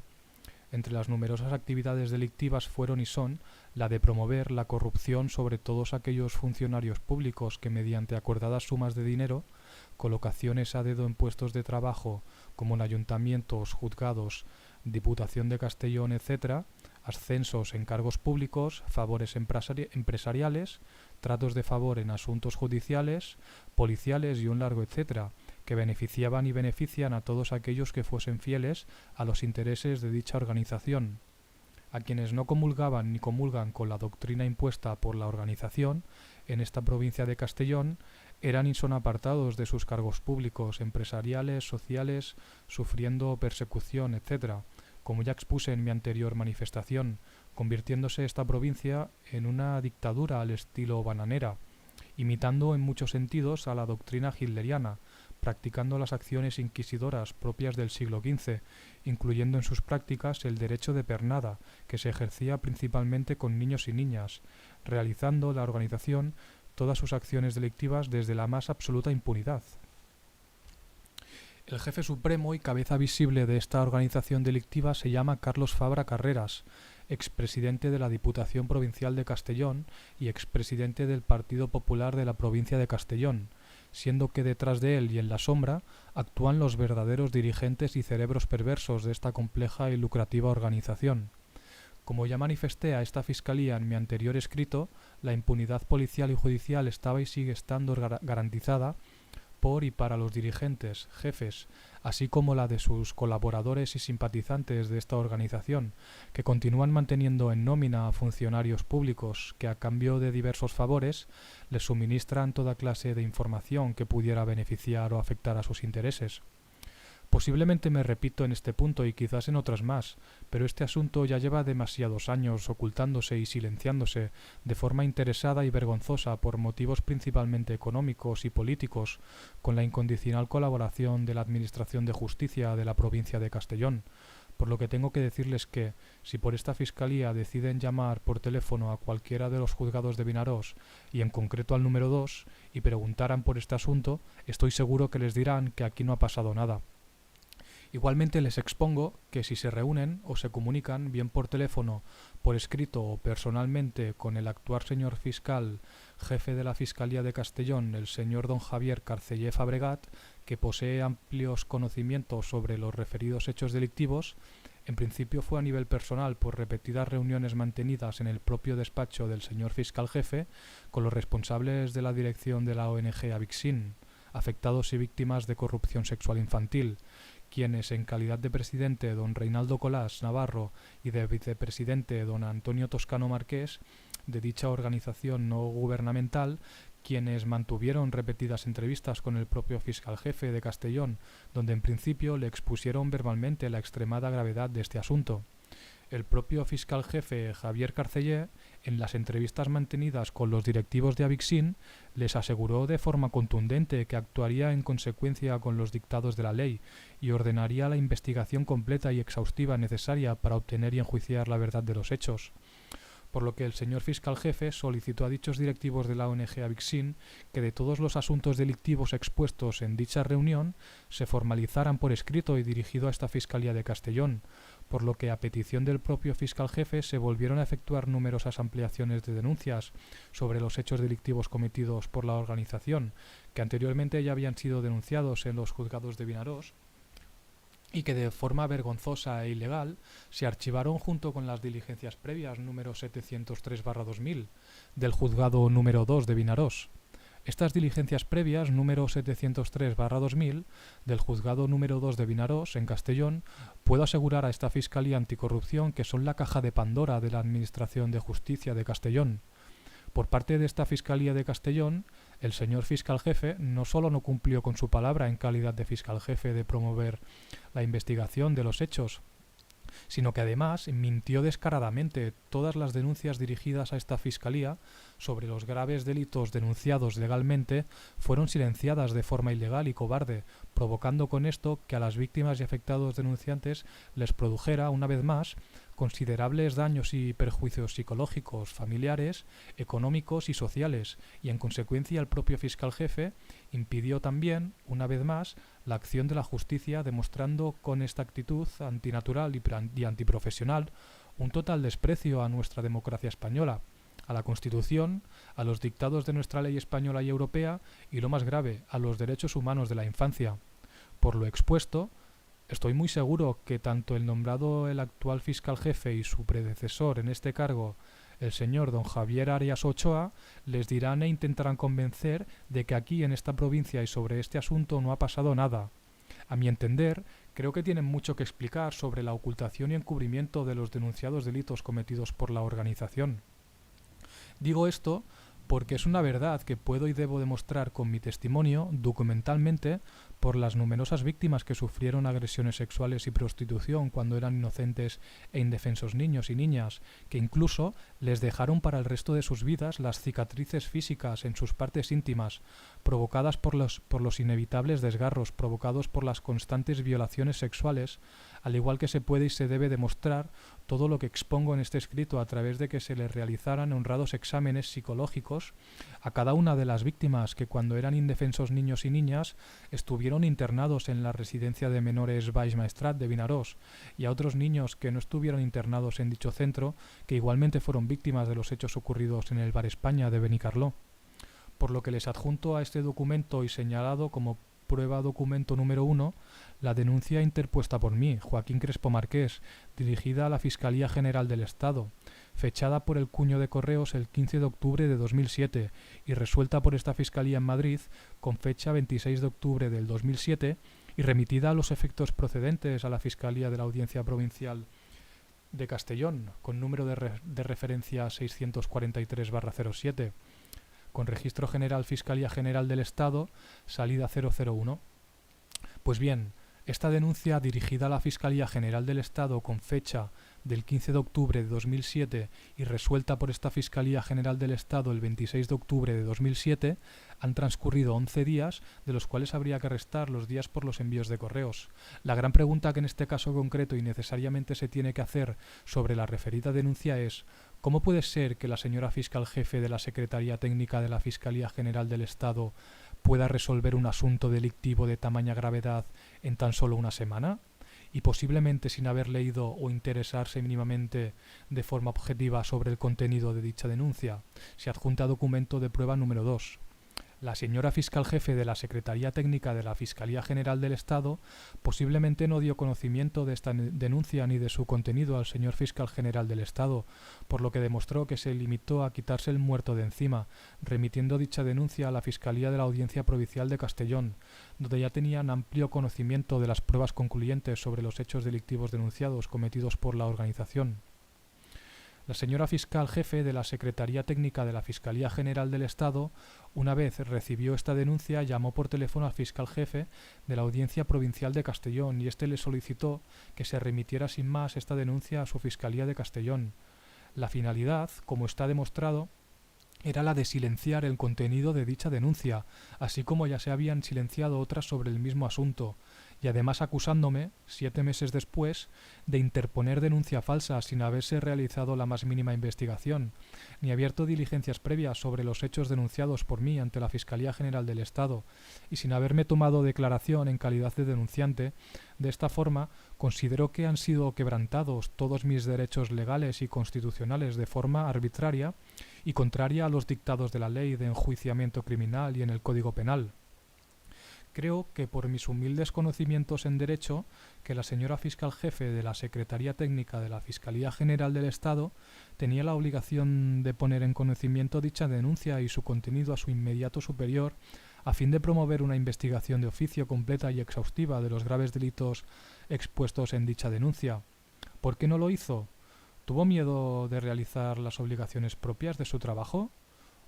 Entre las numerosas actividades delictivas fueron y son la de promover la corrupción sobre todos aquellos funcionarios públicos que, mediante acordadas sumas de dinero, colocaciones a dedo en puestos de trabajo como en ayuntamientos, juzgados, Diputación de Castellón, etc., ascensos en cargos públicos, favores empresariales, tratos de favor en asuntos judiciales, policiales y un largo etcétera, que beneficiaban y benefician a todos aquellos que fuesen fieles a los intereses de dicha organización. A quienes no comulgaban ni comulgan con la doctrina impuesta por la organización, en esta provincia de Castellón, eran y son apartados de sus cargos públicos, empresariales, sociales, sufriendo persecución, etc., como ya expuse en mi anterior manifestación, convirtiéndose esta provincia en una dictadura al estilo bananera, imitando en muchos sentidos a la doctrina hitleriana, practicando las acciones inquisidoras propias del siglo XV, incluyendo en sus prácticas el derecho de pernada, que se ejercía principalmente con niños y niñas, realizando la organización todas sus acciones delictivas desde la más absoluta impunidad. El jefe supremo y cabeza visible de esta organización delictiva se llama Carlos Fabra Carreras, expresidente de la Diputación Provincial de Castellón y expresidente del Partido Popular de la provincia de Castellón, siendo que detrás de él y en la sombra actúan los verdaderos dirigentes y cerebros perversos de esta compleja y lucrativa organización. Como ya manifesté a esta Fiscalía en mi anterior escrito, la impunidad policial y judicial estaba y sigue estando garantizada por y para los dirigentes, jefes, así como la de sus colaboradores y simpatizantes de esta organización, que continúan manteniendo en nómina a funcionarios públicos que a cambio de diversos favores les suministran toda clase de información que pudiera beneficiar o afectar a sus intereses. Posiblemente me repito en este punto y quizás en otras más, pero este asunto ya lleva demasiados años ocultándose y silenciándose de forma interesada y vergonzosa por motivos principalmente económicos y políticos, con la incondicional colaboración de la Administración de Justicia de la provincia de Castellón, por lo que tengo que decirles que, si por esta Fiscalía deciden llamar por teléfono a cualquiera de los juzgados de Vinarós, y en concreto al número 2, y preguntaran por este asunto, estoy seguro que les dirán que aquí no ha pasado nada. Igualmente les expongo que si se reúnen o se comunican, bien por teléfono, por escrito o personalmente con el actual señor fiscal, jefe de la Fiscalía de Castellón, el señor don Javier Carceller Fabregat, que posee amplios conocimientos sobre los referidos hechos delictivos, en principio fue a nivel personal por repetidas reuniones mantenidas en el propio despacho del señor fiscal jefe con los responsables de la dirección de la ONG Avixin, afectados y víctimas de corrupción sexual infantil, quienes en calidad de presidente don Reinaldo Colás Navarro y de vicepresidente don Antonio Toscano Marqués de dicha organización no gubernamental, quienes mantuvieron repetidas entrevistas con el propio fiscal jefe de Castellón, donde en principio le expusieron verbalmente la extremada gravedad de este asunto. El propio fiscal jefe Javier Carceller, en las entrevistas mantenidas con los directivos de Avixin, les aseguró de forma contundente que actuaría en consecuencia con los dictados de la ley y ordenaría la investigación completa y exhaustiva necesaria para obtener y enjuiciar la verdad de los hechos. Por lo que el señor fiscal jefe solicitó a dichos directivos de la ONG Avixin que de todos los asuntos delictivos expuestos en dicha reunión se formalizaran por escrito y dirigido a esta Fiscalía de Castellón, por lo que a petición del propio fiscal jefe se volvieron a efectuar numerosas ampliaciones de denuncias sobre los hechos delictivos cometidos por la organización, que anteriormente ya habían sido denunciados en los juzgados de Vinarós, y que de forma vergonzosa e ilegal se archivaron junto con las diligencias previas número 703/2000 del juzgado número 2 de Vinarós. Estas diligencias previas número 703/2000 del juzgado número 2 de Vinarós en Castellón, puedo asegurar a esta Fiscalía Anticorrupción que son la caja de Pandora de la Administración de Justicia de Castellón. Por parte de esta Fiscalía de Castellón, el señor fiscal jefe no solo no cumplió con su palabra en calidad de fiscal jefe de promover la investigación de los hechos, sino que además mintió descaradamente. Todas las denuncias dirigidas a esta Fiscalía sobre los graves delitos denunciados legalmente fueron silenciadas de forma ilegal y cobarde, provocando con esto que a las víctimas y afectados denunciantes les produjera, una vez más, considerables daños y perjuicios psicológicos, familiares, económicos y sociales, y en consecuencia el propio fiscal jefe impidió también, una vez más, la acción de la justicia, demostrando con esta actitud antinatural y antiprofesional un total desprecio a nuestra democracia española, a la Constitución, a los dictados de nuestra ley española y europea y, lo más grave, a los derechos humanos de la infancia. Por lo expuesto, Estoy muy seguro que tanto el actual fiscal jefe y su predecesor en este cargo, el señor don Javier Arias Ochoa, les dirán e intentarán convencer de que aquí en esta provincia y sobre este asunto no ha pasado nada. A mi entender, creo que tienen mucho que explicar sobre la ocultación y encubrimiento de los denunciados delitos cometidos por la organización. Digo esto porque es una verdad que puedo y debo demostrar con mi testimonio, documentalmente, por las numerosas víctimas que sufrieron agresiones sexuales y prostitución cuando eran inocentes e indefensos niños y niñas, que incluso les dejaron para el resto de sus vidas las cicatrices físicas en sus partes íntimas, provocadas por los inevitables desgarros provocados por las constantes violaciones sexuales, al igual que se puede y se debe demostrar todo lo que expongo en este escrito a través de que se les realizaran honrados exámenes psicológicos a cada una de las víctimas que cuando eran indefensos niños y niñas estuvieron internados en la residencia de menores Baix Maestrat de Vinaròs y a otros niños que no estuvieron internados en dicho centro que igualmente fueron víctimas de los hechos ocurridos en el Bar España de Benicarló. Por lo que les adjunto a este documento y señalado como prueba documento número 1, la denuncia interpuesta por mí, Joaquín Crespo Marqués, dirigida a la Fiscalía General del Estado, fechada por el Cuño de Correos el 15 de octubre de 2007 y resuelta por esta Fiscalía en Madrid con fecha 26 de octubre del 2007 y remitida a los efectos procedentes a la Fiscalía de la Audiencia Provincial de Castellón, con número de referencia 643/07, con registro general Fiscalía General del Estado, salida 001. Pues bien, esta denuncia dirigida a la Fiscalía General del Estado con fecha del 15 de octubre de 2007 y resuelta por esta Fiscalía General del Estado el 26 de octubre de 2007, han transcurrido 11 días, de los cuales habría que restar los días por los envíos de correos. La gran pregunta que en este caso concreto y necesariamente se tiene que hacer sobre la referida denuncia es: ¿cómo puede ser que la señora fiscal jefe de la Secretaría Técnica de la Fiscalía General del Estado pueda resolver un asunto delictivo de tamaña gravedad en tan solo una semana? Y posiblemente sin haber leído o interesarse mínimamente de forma objetiva sobre el contenido de dicha denuncia. Se adjunta documento de prueba número 2. La señora fiscal jefe de la Secretaría Técnica de la Fiscalía General del Estado posiblemente no dio conocimiento de esta denuncia ni de su contenido al señor fiscal general del Estado, por lo que demostró que se limitó a quitarse el muerto de encima, remitiendo dicha denuncia a la Fiscalía de la Audiencia Provincial de Castellón, donde ya tenían amplio conocimiento de las pruebas concluyentes sobre los hechos delictivos denunciados cometidos por la organización. La señora fiscal jefe de la Secretaría Técnica de la Fiscalía General del Estado, una vez recibió esta denuncia, llamó por teléfono al fiscal jefe de la Audiencia Provincial de Castellón y éste le solicitó que se remitiera sin más esta denuncia a su Fiscalía de Castellón. La finalidad, como está demostrado, era la de silenciar el contenido de dicha denuncia, así como ya se habían silenciado otras sobre el mismo asunto, y además acusándome, 7 meses después, de interponer denuncia falsa sin haberse realizado la más mínima investigación, ni abierto diligencias previas sobre los hechos denunciados por mí ante la Fiscalía General del Estado, y sin haberme tomado declaración en calidad de denunciante. De esta forma, considero que han sido quebrantados todos mis derechos legales y constitucionales de forma arbitraria y contraria a los dictados de la ley de enjuiciamiento criminal y en el Código Penal. Creo que por mis humildes conocimientos en Derecho, que la señora fiscal jefe de la Secretaría Técnica de la Fiscalía General del Estado tenía la obligación de poner en conocimiento dicha denuncia y su contenido a su inmediato superior, a fin de promover una investigación de oficio completa y exhaustiva de los graves delitos expuestos en dicha denuncia. ¿Por qué no lo hizo? ¿Tuvo miedo de realizar las obligaciones propias de su trabajo?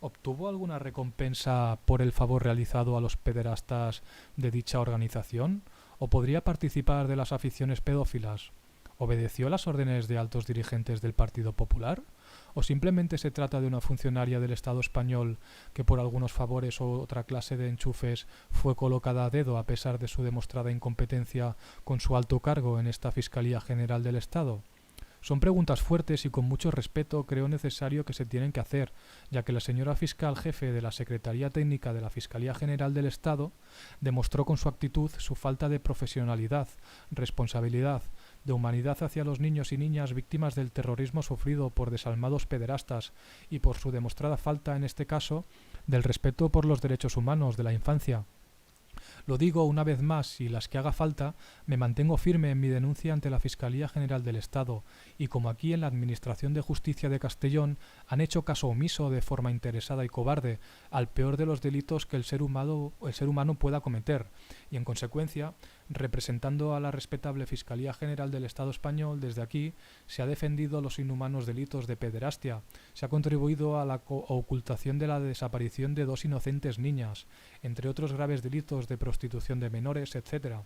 ¿Obtuvo alguna recompensa por el favor realizado a los pederastas de dicha organización? ¿O podría participar de las aficiones pedófilas? ¿Obedeció las órdenes de altos dirigentes del Partido Popular? ¿O simplemente se trata de una funcionaria del Estado español que por algunos favores o otra clase de enchufes fue colocada a dedo a pesar de su demostrada incompetencia con su alto cargo en esta Fiscalía General del Estado? Son preguntas fuertes y con mucho respeto creo necesario que se tienen que hacer, ya que la señora fiscal jefe de la Secretaría Técnica de la Fiscalía General del Estado demostró con su actitud su falta de profesionalidad, responsabilidad, de humanidad hacia los niños y niñas víctimas del terrorismo sufrido por desalmados pederastas y por su demostrada falta, en este caso, del respeto por los derechos humanos de la infancia. Lo digo una vez más y las que haga falta, me mantengo firme en mi denuncia ante la Fiscalía General del Estado, y como aquí en la Administración de Justicia de Castellón han hecho caso omiso de forma interesada y cobarde al peor de los delitos que el ser humano pueda cometer, y en consecuencia, representando a la respetable Fiscalía General del Estado español, desde aquí se ha defendido los inhumanos delitos de pederastia, se ha contribuido a la ocultación de la desaparición de 2 inocentes niñas, entre otros graves delitos de prostitución de menores, etc.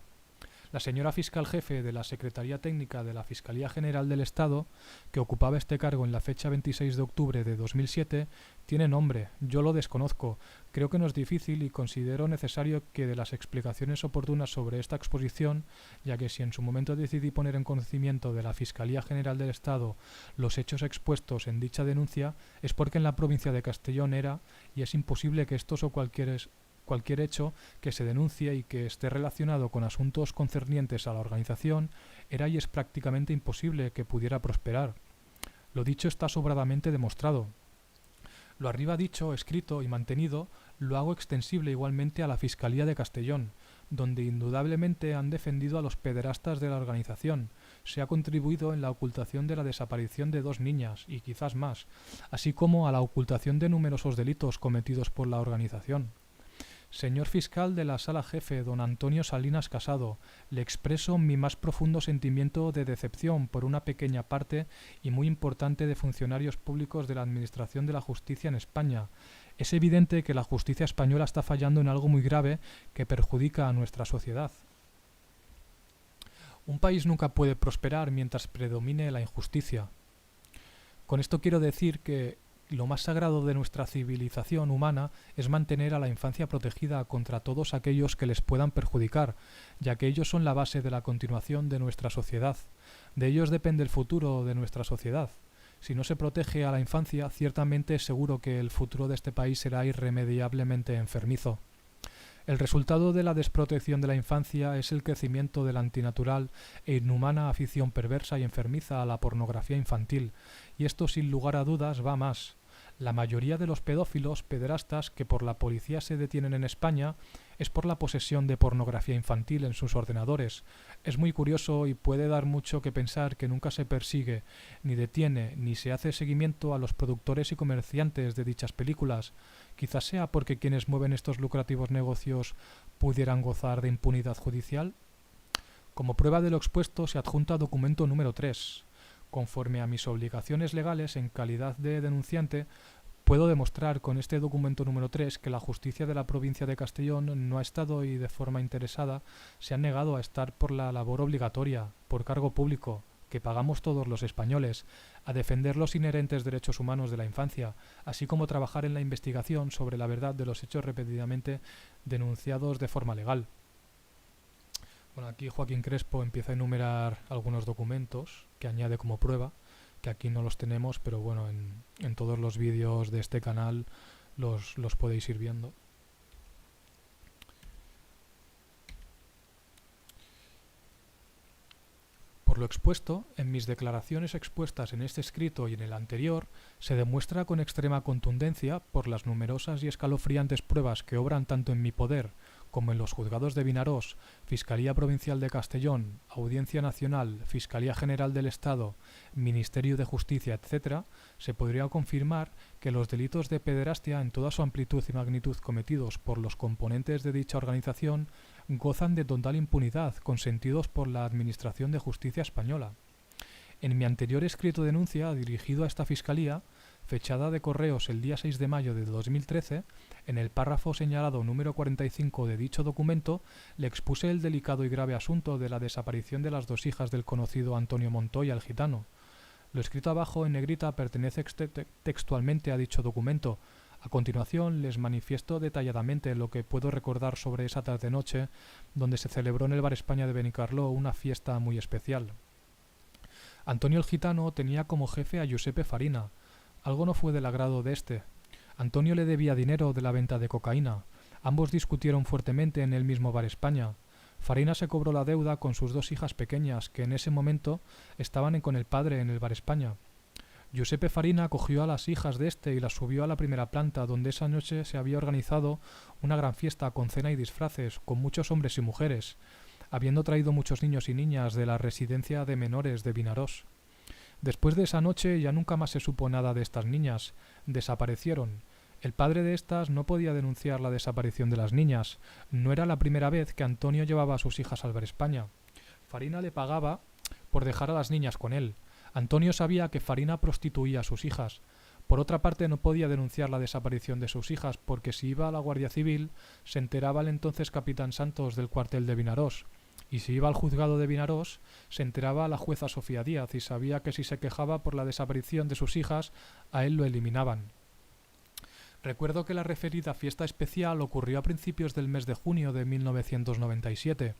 La señora fiscal jefe de la Secretaría Técnica de la Fiscalía General del Estado, que ocupaba este cargo en la fecha 26 de octubre de 2007, tiene nombre, yo lo desconozco, creo que no es difícil y considero necesario que de las explicaciones oportunas sobre esta exposición, ya que si en su momento decidí poner en conocimiento de la Fiscalía General del Estado los hechos expuestos en dicha denuncia, es porque en la provincia de Castellón era y es imposible que estos o cualquier hecho que se denuncie y que esté relacionado con asuntos concernientes a la organización era y es prácticamente imposible que pudiera prosperar. Lo dicho está sobradamente demostrado. Lo arriba dicho, escrito y mantenido lo hago extensible igualmente a la Fiscalía de Castellón, donde indudablemente han defendido a los pederastas de la organización. Se ha contribuido en la ocultación de la desaparición de 2 niñas, y quizás más, así como a la ocultación de numerosos delitos cometidos por la organización. Señor fiscal de la Sala Jefe, don Antonio Salinas Casado, le expreso mi más profundo sentimiento de decepción por una pequeña parte y muy importante de funcionarios públicos de la Administración de la Justicia en España. Es evidente que la justicia española está fallando en algo muy grave que perjudica a nuestra sociedad. Un país nunca puede prosperar mientras predomine la injusticia. Con esto quiero decir que lo más sagrado de nuestra civilización humana es mantener a la infancia protegida contra todos aquellos que les puedan perjudicar, ya que ellos son la base de la continuación de nuestra sociedad. De ellos depende el futuro de nuestra sociedad. Si no se protege a la infancia, ciertamente es seguro que el futuro de este país será irremediablemente enfermizo. El resultado de la desprotección de la infancia es el crecimiento de la antinatural e inhumana afición perversa y enfermiza a la pornografía infantil, y esto sin lugar a dudas va más. La mayoría de los pedófilos, pederastas que por la policía se detienen en España es por la posesión de pornografía infantil en sus ordenadores. Es muy curioso y puede dar mucho que pensar que nunca se persigue, ni detiene, ni se hace seguimiento a los productores y comerciantes de dichas películas. Quizás sea porque quienes mueven estos lucrativos negocios pudieran gozar de impunidad judicial. Como prueba de lo expuesto se adjunta documento número 3. Conforme a mis obligaciones legales en calidad de denunciante, puedo demostrar con este documento número 3 que la justicia de la provincia de Castellón no ha estado y de forma interesada se han negado a estar por la labor obligatoria, por cargo público, que pagamos todos los españoles, a defender los inherentes derechos humanos de la infancia, así como trabajar en la investigación sobre la verdad de los hechos repetidamente denunciados de forma legal. Bueno, aquí Joaquín Crespo empieza a enumerar algunos documentos que añade como prueba, que aquí no los tenemos, pero bueno, en todos los vídeos de este canal los podéis ir viendo. Por lo expuesto, en mis declaraciones expuestas en este escrito y en el anterior, se demuestra con extrema contundencia, por las numerosas y escalofriantes pruebas que obran tanto en mi poder como en los juzgados de Vinarós, Fiscalía Provincial de Castellón, Audiencia Nacional, Fiscalía General del Estado, Ministerio de Justicia, etc., se podría confirmar que los delitos de pederastia en toda su amplitud y magnitud cometidos por los componentes de dicha organización gozan de total impunidad, consentidos por la Administración de Justicia española. En mi anterior escrito denuncia dirigido a esta Fiscalía, fechada de correos el día 6 de mayo de 2013, en el párrafo señalado número 45 de dicho documento, le expuse el delicado y grave asunto de la desaparición de las 2 hijas del conocido Antonio Montoya el Gitano. Lo escrito abajo en negrita pertenece textualmente a dicho documento. A continuación les manifiesto detalladamente lo que puedo recordar sobre esa tarde-noche, donde se celebró en el Bar España de Benicarló una fiesta muy especial. Antonio el Gitano tenía como jefe a Giuseppe Farina. Algo no fue del agrado de este. Antonio le debía dinero de la venta de cocaína. Ambos discutieron fuertemente en el mismo Bar España. Farina se cobró la deuda con sus 2 hijas pequeñas, que en ese momento estaban con el padre en el Bar España. Giuseppe Farina cogió a las hijas de este y las subió a la primera planta, donde esa noche se había organizado una gran fiesta con cena y disfraces, con muchos hombres y mujeres, habiendo traído muchos niños y niñas de la residencia de menores de Vinaròs. Después de esa noche ya nunca más se supo nada de estas niñas. Desaparecieron. El padre de estas no podía denunciar la desaparición de las niñas. No era la primera vez que Antonio llevaba a sus hijas al Bar España. Farina le pagaba por dejar a las niñas con él. Antonio sabía que Farina prostituía a sus hijas. Por otra parte, no podía denunciar la desaparición de sus hijas porque si iba a la Guardia Civil se enteraba el entonces capitán Santos del cuartel de Vinaròs, y si iba al juzgado de Vinaròs se enteraba la jueza Sofía Díaz y sabía que si se quejaba por la desaparición de sus hijas a él lo eliminaban. Recuerdo que la referida fiesta especial ocurrió a principios del mes de junio de 1997.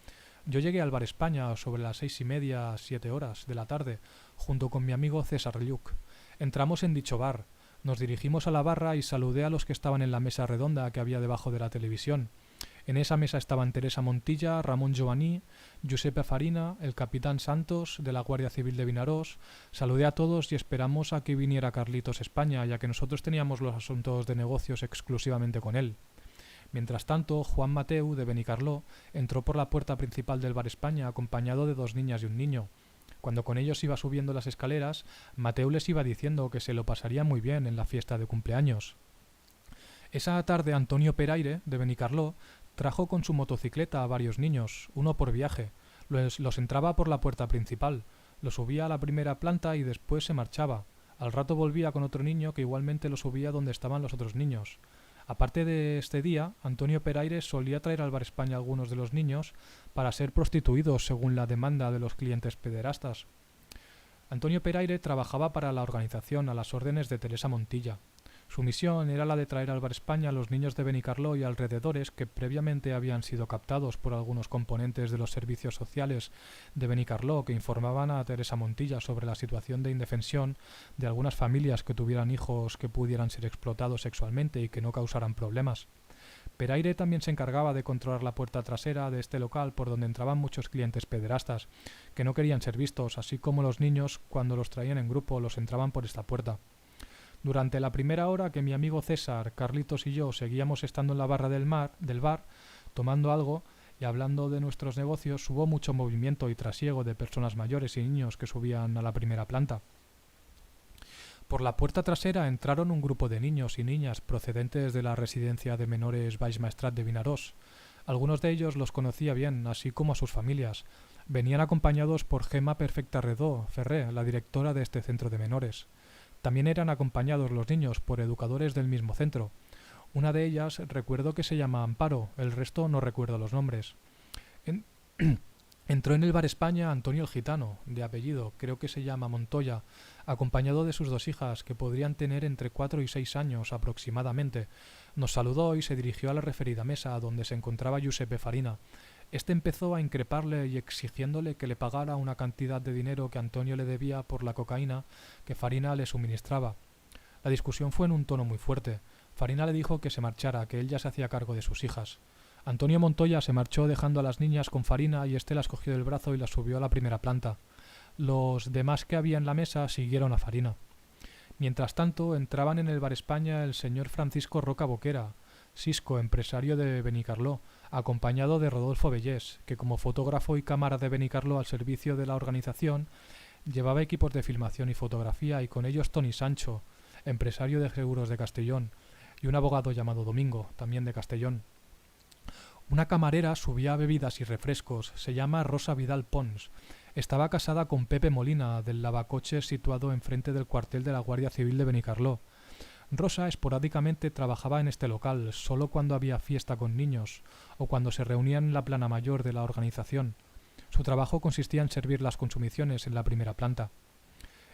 Yo llegué al Bar España sobre las 6:30, 7 horas de la tarde, junto con mi amigo César Lluc. Entramos en dicho bar. Nos dirigimos a la barra y saludé a los que estaban en la mesa redonda que había debajo de la televisión. En esa mesa estaban Teresa Montilla, Ramón Giovanní, Giuseppe Farina, el capitán Santos de la Guardia Civil de Vinaròs. Saludé a todos y esperamos a que viniera Carlitos España, ya que nosotros teníamos los asuntos de negocios exclusivamente con él. Mientras tanto, Juan Mateu, de Benicarló, entró por la puerta principal del Bar España acompañado de 2 niñas y un niño. Cuando con ellos iba subiendo las escaleras, Mateu les iba diciendo que se lo pasaría muy bien en la fiesta de cumpleaños. Esa tarde Antonio Peraire, de Benicarló, trajo con su motocicleta a varios niños, uno por viaje. Los entraba por la puerta principal, los subía a la primera planta y después se marchaba. Al rato volvía con otro niño que igualmente lo subía donde estaban los otros niños. Aparte de este día, Antonio Peraire solía traer al Bar España a algunos de los niños para ser prostituidos según la demanda de los clientes pederastas. Antonio Peraire trabajaba para la organización a las órdenes de Teresa Montilla. Su misión era la de traer al Bar España a los niños de Benicarló y alrededores que previamente habían sido captados por algunos componentes de los servicios sociales de Benicarló que informaban a Teresa Montilla sobre la situación de indefensión de algunas familias que tuvieran hijos que pudieran ser explotados sexualmente y que no causaran problemas. Peraire también se encargaba de controlar la puerta trasera de este local por donde entraban muchos clientes pederastas que no querían ser vistos, así como los niños cuando los traían en grupo los entraban por esta puerta. Durante la primera hora que mi amigo César, Carlitos y yo seguíamos estando en la barra del bar, tomando algo y hablando de nuestros negocios, hubo mucho movimiento y trasiego de personas mayores y niños que subían a la primera planta. Por la puerta trasera entraron un grupo de niños y niñas procedentes de la residencia de menores Baix Maestrat de Vinaròs. Algunos de ellos los conocía bien, así como a sus familias. Venían acompañados por Gemma Perfecta Redó Ferré, la directora de este centro de menores. También eran acompañados los niños por educadores del mismo centro. Una de ellas recuerdo que se llama Amparo, el resto no recuerdo los nombres. Entró en el Bar España Antonio el Gitano, de apellido, creo que se llama Montoya, acompañado de sus 2 hijas, que podrían tener entre 4 y 6 años aproximadamente. Nos saludó y se dirigió a la referida mesa, donde se encontraba Giuseppe Farina. Este empezó a increparle y exigiéndole que le pagara una cantidad de dinero que Antonio le debía por la cocaína que Farina le suministraba. La discusión fue en un tono muy fuerte. Farina le dijo que se marchara, que él ya se hacía cargo de sus hijas. Antonio Montoya se marchó dejando a las niñas con Farina y este las cogió del brazo y las subió a la primera planta. Los demás que había en la mesa siguieron a Farina. Mientras tanto, entraban en el Bar España el señor Francisco Roca Boquera, Sisco, empresario de Benicarló, acompañado de Rodolfo Bellés, que como fotógrafo y cámara de Benicarló al servicio de la organización, llevaba equipos de filmación y fotografía, y con ellos Toni Sancho, empresario de seguros de Castellón, y un abogado llamado Domingo, también de Castellón. Una camarera subía bebidas y refrescos, se llama Rosa Vidal Pons. Estaba casada con Pepe Molina, del lavacoches situado enfrente del cuartel de la Guardia Civil de Benicarló. Rosa esporádicamente trabajaba en este local, solo cuando había fiesta con niños o cuando se reunían en la plana mayor de la organización. Su trabajo consistía en servir las consumiciones en la primera planta.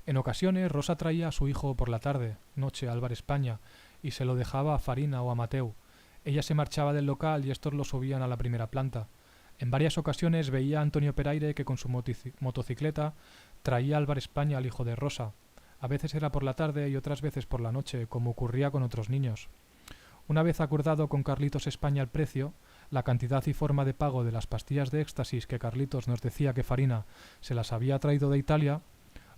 En ocasiones Rosa traía a su hijo por la tarde, noche al Bar España, y se lo dejaba a Farina o a Mateu. Ella se marchaba del local y estos lo subían a la primera planta. En varias ocasiones veía a Antonio Peraire que con su motocicleta traía al Bar España al hijo de Rosa. A veces era por la tarde y otras veces por la noche, como ocurría con otros niños. Una vez acordado con Carlitos España el precio, la cantidad y forma de pago de las pastillas de éxtasis que Carlitos nos decía que Farina se las había traído de Italia,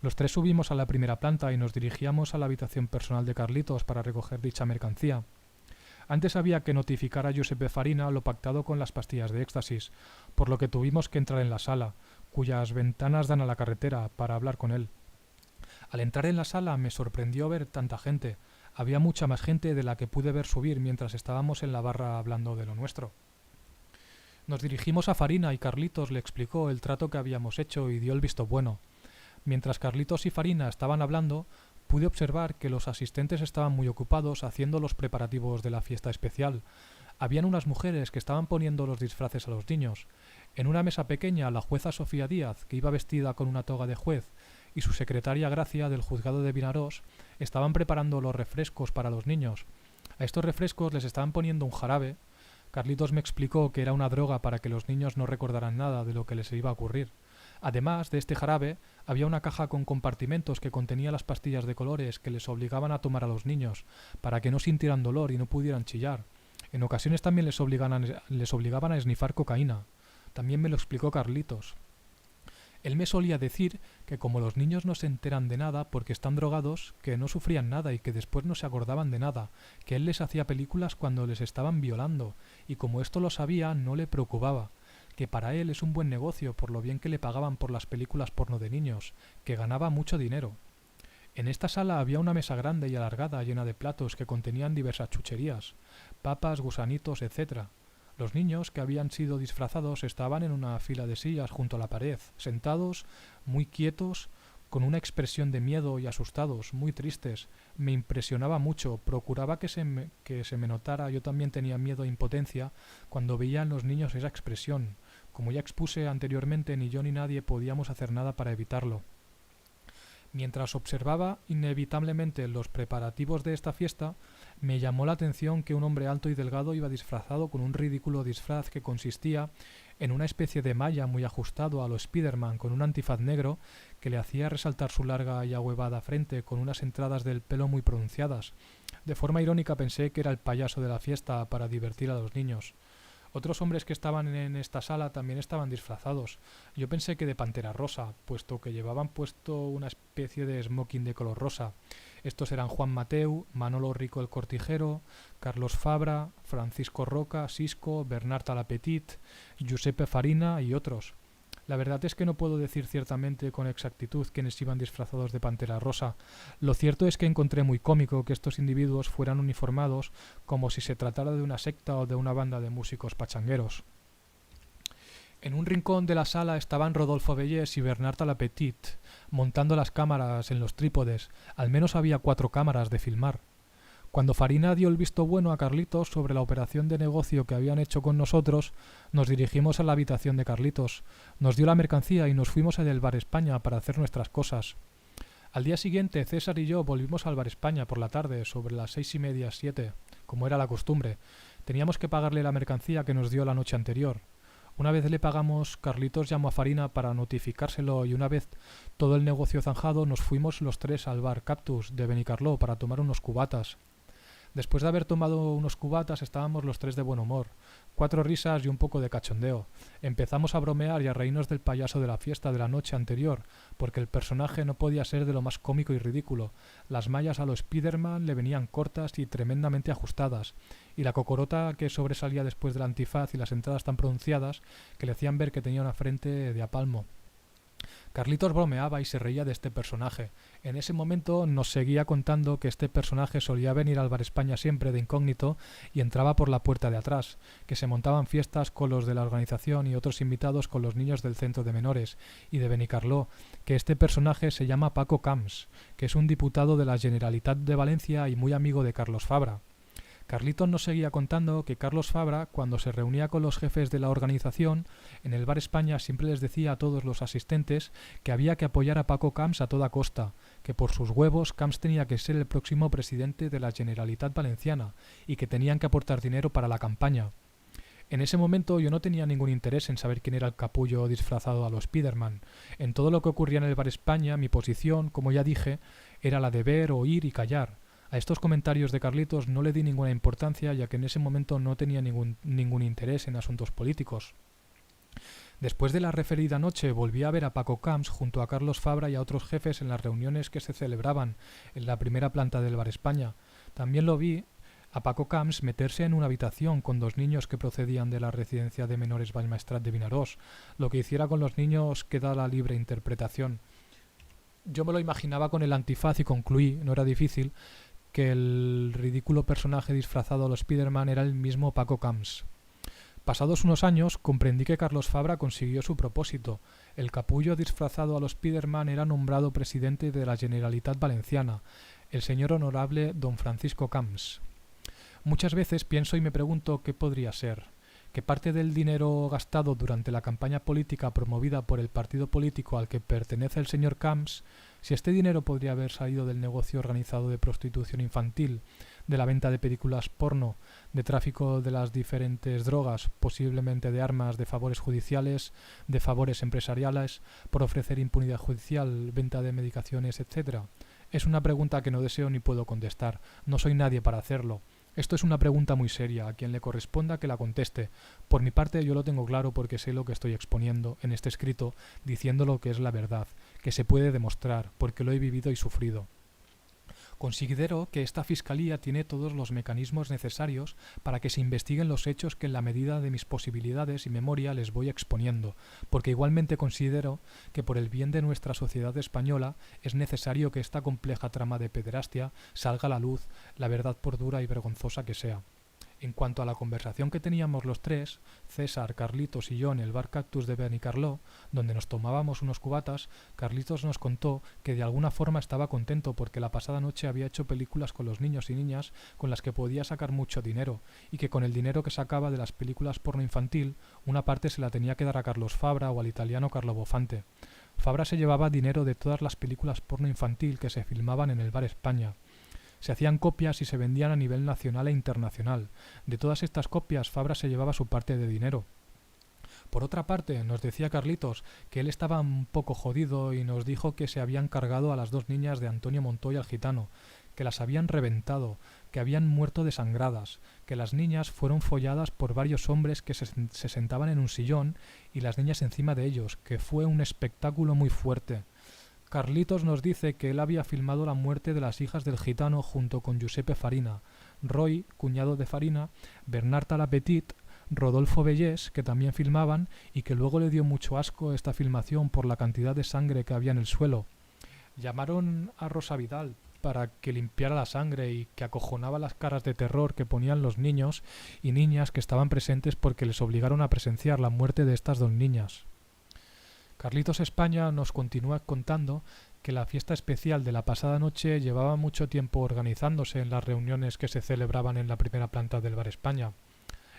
Los tres subimos a la primera planta y nos dirigíamos a la habitación personal de Carlitos para recoger dicha mercancía. Antes había que notificar a Giuseppe Farina lo pactado con las pastillas de éxtasis, por lo que tuvimos que entrar en la sala, cuyas ventanas dan a la carretera, para hablar con él. Al entrar en la sala me sorprendió ver tanta gente. Había mucha más gente de la que pude ver subir mientras estábamos en la barra hablando de lo nuestro. Nos dirigimos a Farina y Carlitos le explicó el trato que habíamos hecho y dio el visto bueno. Mientras Carlitos y Farina estaban hablando, pude observar que los asistentes estaban muy ocupados haciendo los preparativos de la fiesta especial. Habían unas mujeres que estaban poniendo los disfraces a los niños. En una mesa pequeña, la jueza Sofía Díaz, que iba vestida con una toga de juez, y su secretaria Gracia del juzgado de Vinarós estaban preparando los refrescos para los niños. A estos refrescos les estaban poniendo un jarabe. Carlitos me explicó que era una droga para que los niños no recordaran nada de lo que les iba a ocurrir. Además de este jarabe, había una caja con compartimentos que contenía las pastillas de colores que les obligaban a tomar a los niños, para que no sintieran dolor y no pudieran chillar. En ocasiones también les obligaban a esnifar cocaína. También me lo explicó Carlitos. Él me solía decir que como los niños no se enteran de nada porque están drogados, que no sufrían nada y que después no se acordaban de nada, que él les hacía películas cuando les estaban violando, y como esto lo sabía no le preocupaba, que para él es un buen negocio por lo bien que le pagaban por las películas porno de niños, que ganaba mucho dinero. En esta sala había una mesa grande y alargada llena de platos que contenían diversas chucherías, papas, gusanitos, etc. Los niños que habían sido disfrazados estaban en una fila de sillas junto a la pared, sentados, muy quietos, con una expresión de miedo y asustados, muy tristes. Me impresionaba mucho, procuraba que se me notara, yo también tenía miedo e impotencia cuando veía en los niños esa expresión. Como ya expuse anteriormente, ni yo ni nadie podíamos hacer nada para evitarlo. Mientras observaba inevitablemente los preparativos de esta fiesta, me llamó la atención que un hombre alto y delgado iba disfrazado con un ridículo disfraz que consistía en una especie de malla muy ajustado a lo Spiderman con un antifaz negro que le hacía resaltar su larga y ahuevada frente con unas entradas del pelo muy pronunciadas. De forma irónica pensé que era el payaso de la fiesta para divertir a los niños. Otros hombres que estaban en esta sala también estaban disfrazados. Yo pensé que de pantera rosa, puesto que llevaban puesto una especie de smoking de color rosa. Estos eran Juan Mateu, Manolo Rico el Cortijero, Carlos Fabra, Francisco Roca, Sisco, Bernard Talapetit, Giuseppe Farina y otros. La verdad es que no puedo decir ciertamente con exactitud quiénes iban disfrazados de pantera rosa. Lo cierto es que encontré muy cómico que estos individuos fueran uniformados como si se tratara de una secta o de una banda de músicos pachangueros. En un rincón de la sala estaban Rodolfo Bellés y Bernard Talapetit, montando las cámaras en los trípodes. Al menos había 4 cámaras de filmar. Cuando Farina dio el visto bueno a Carlitos sobre la operación de negocio que habían hecho con nosotros, nos dirigimos a la habitación de Carlitos. Nos dio la mercancía y nos fuimos al Bar España para hacer nuestras cosas. Al día siguiente, César y yo volvimos al Bar España por la tarde, sobre las 6:30, 7, como era la costumbre. Teníamos que pagarle la mercancía que nos dio la noche anterior. Una vez le pagamos, Carlitos llamó a Farina para notificárselo y una vez todo el negocio zanjado, nos fuimos los 3 al Bar Cactus de Benicarló para tomar unos cubatas. Después de haber tomado unos cubatas estábamos los 3 de buen humor, 4 risas y un poco de cachondeo. Empezamos a bromear y a reírnos del payaso de la fiesta de la noche anterior, porque el personaje no podía ser de lo más cómico y ridículo. Las mallas a lo Spiderman le venían cortas y tremendamente ajustadas, y la cocorota que sobresalía después del antifaz y las entradas tan pronunciadas que le hacían ver que tenía una frente de a palmo. Carlitos bromeaba y se reía de este personaje. En ese momento nos seguía contando que este personaje solía venir al Bar España siempre de incógnito y entraba por la puerta de atrás, que se montaban fiestas con los de la organización y otros invitados con los niños del centro de menores y de Benicarló, que este personaje se llama Paco Camps, que es un diputado de la Generalitat de Valencia y muy amigo de Carlos Fabra. Carlitos nos seguía contando que Carlos Fabra, cuando se reunía con los jefes de la organización, en el Bar España siempre les decía a todos los asistentes que había que apoyar a Paco Camps a toda costa, que por sus huevos Camps tenía que ser el próximo presidente de la Generalitat Valenciana y que tenían que aportar dinero para la campaña. En ese momento yo no tenía ningún interés en saber quién era el capullo disfrazado a lo Spiderman. En todo lo que ocurría en el Bar España, mi posición, como ya dije, era la de ver, oír y callar. A estos comentarios de Carlitos no le di ninguna importancia, ya que en ese momento no tenía ningún interés en asuntos políticos. Después de la referida noche volví a ver a Paco Camps junto a Carlos Fabra y a otros jefes en las reuniones que se celebraban en la primera planta del Bar España. También lo vi a Paco Camps meterse en una habitación con dos niños que procedían de la residencia de menores Vallmaestrat de Vinaròs. Lo que hiciera con los niños queda a la libre interpretación. Yo me lo imaginaba con el antifaz y concluí, no era difícil, que el ridículo personaje disfrazado a los Spiderman era el mismo Paco Camps. Pasados unos años comprendí que Carlos Fabra consiguió su propósito. El capullo disfrazado a los Spiderman era nombrado presidente de la Generalitat Valenciana, el señor honorable don Francisco Camps. Muchas veces pienso y me pregunto qué podría ser. Que parte del dinero gastado durante la campaña política promovida por el partido político al que pertenece el señor Camps, si este dinero podría haber salido del negocio organizado de prostitución infantil, de la venta de películas porno, de tráfico de las diferentes drogas, posiblemente de armas, de favores judiciales, de favores empresariales, por ofrecer impunidad judicial, venta de medicaciones, etc. Es una pregunta que no deseo ni puedo contestar. No soy nadie para hacerlo. Esto es una pregunta muy seria, a quien le corresponda que la conteste. Por mi parte yo lo tengo claro porque sé lo que estoy exponiendo en este escrito, diciendo lo que es la verdad, que se puede demostrar, porque lo he vivido y sufrido. Considero que esta Fiscalía tiene todos los mecanismos necesarios para que se investiguen los hechos que en la medida de mis posibilidades y memoria les voy exponiendo, porque igualmente considero que por el bien de nuestra sociedad española es necesario que esta compleja trama de pederastia salga a la luz, la verdad por dura y vergonzosa que sea. En cuanto a la conversación que teníamos los tres, César, Carlitos y yo en el bar Cactus de Benicarló, donde nos tomábamos unos cubatas, Carlitos nos contó que de alguna forma estaba contento porque la pasada noche había hecho películas con los niños y niñas con las que podía sacar mucho dinero, y que con el dinero que sacaba de las películas porno infantil, una parte se la tenía que dar a Carlos Fabra o al italiano Carlo Bofante. Fabra se llevaba dinero de todas las películas porno infantil que se filmaban en el bar España. Se hacían copias y se vendían a nivel nacional e internacional. De todas estas copias, Fabra se llevaba su parte de dinero. Por otra parte, nos decía Carlitos que él estaba un poco jodido y nos dijo que se habían cargado a las dos niñas de Antonio Montoya el gitano, que las habían reventado, que habían muerto desangradas, que las niñas fueron folladas por varios hombres que se sentaban en un sillón y las niñas encima de ellos, que fue un espectáculo muy fuerte. Carlitos nos dice que él había filmado la muerte de las hijas del gitano junto con Giuseppe Farina, Roy, cuñado de Farina, Bernard Talapetit, Rodolfo Bellés, que también filmaban y que luego le dio mucho asco esta filmación por la cantidad de sangre que había en el suelo. Llamaron a Rosa Vidal para que limpiara la sangre y que acojonaba las caras de terror que ponían los niños y niñas que estaban presentes porque les obligaron a presenciar la muerte de estas dos niñas. Carlitos España nos continúa contando que la fiesta especial de la pasada noche llevaba mucho tiempo organizándose en las reuniones que se celebraban en la primera planta del Bar España.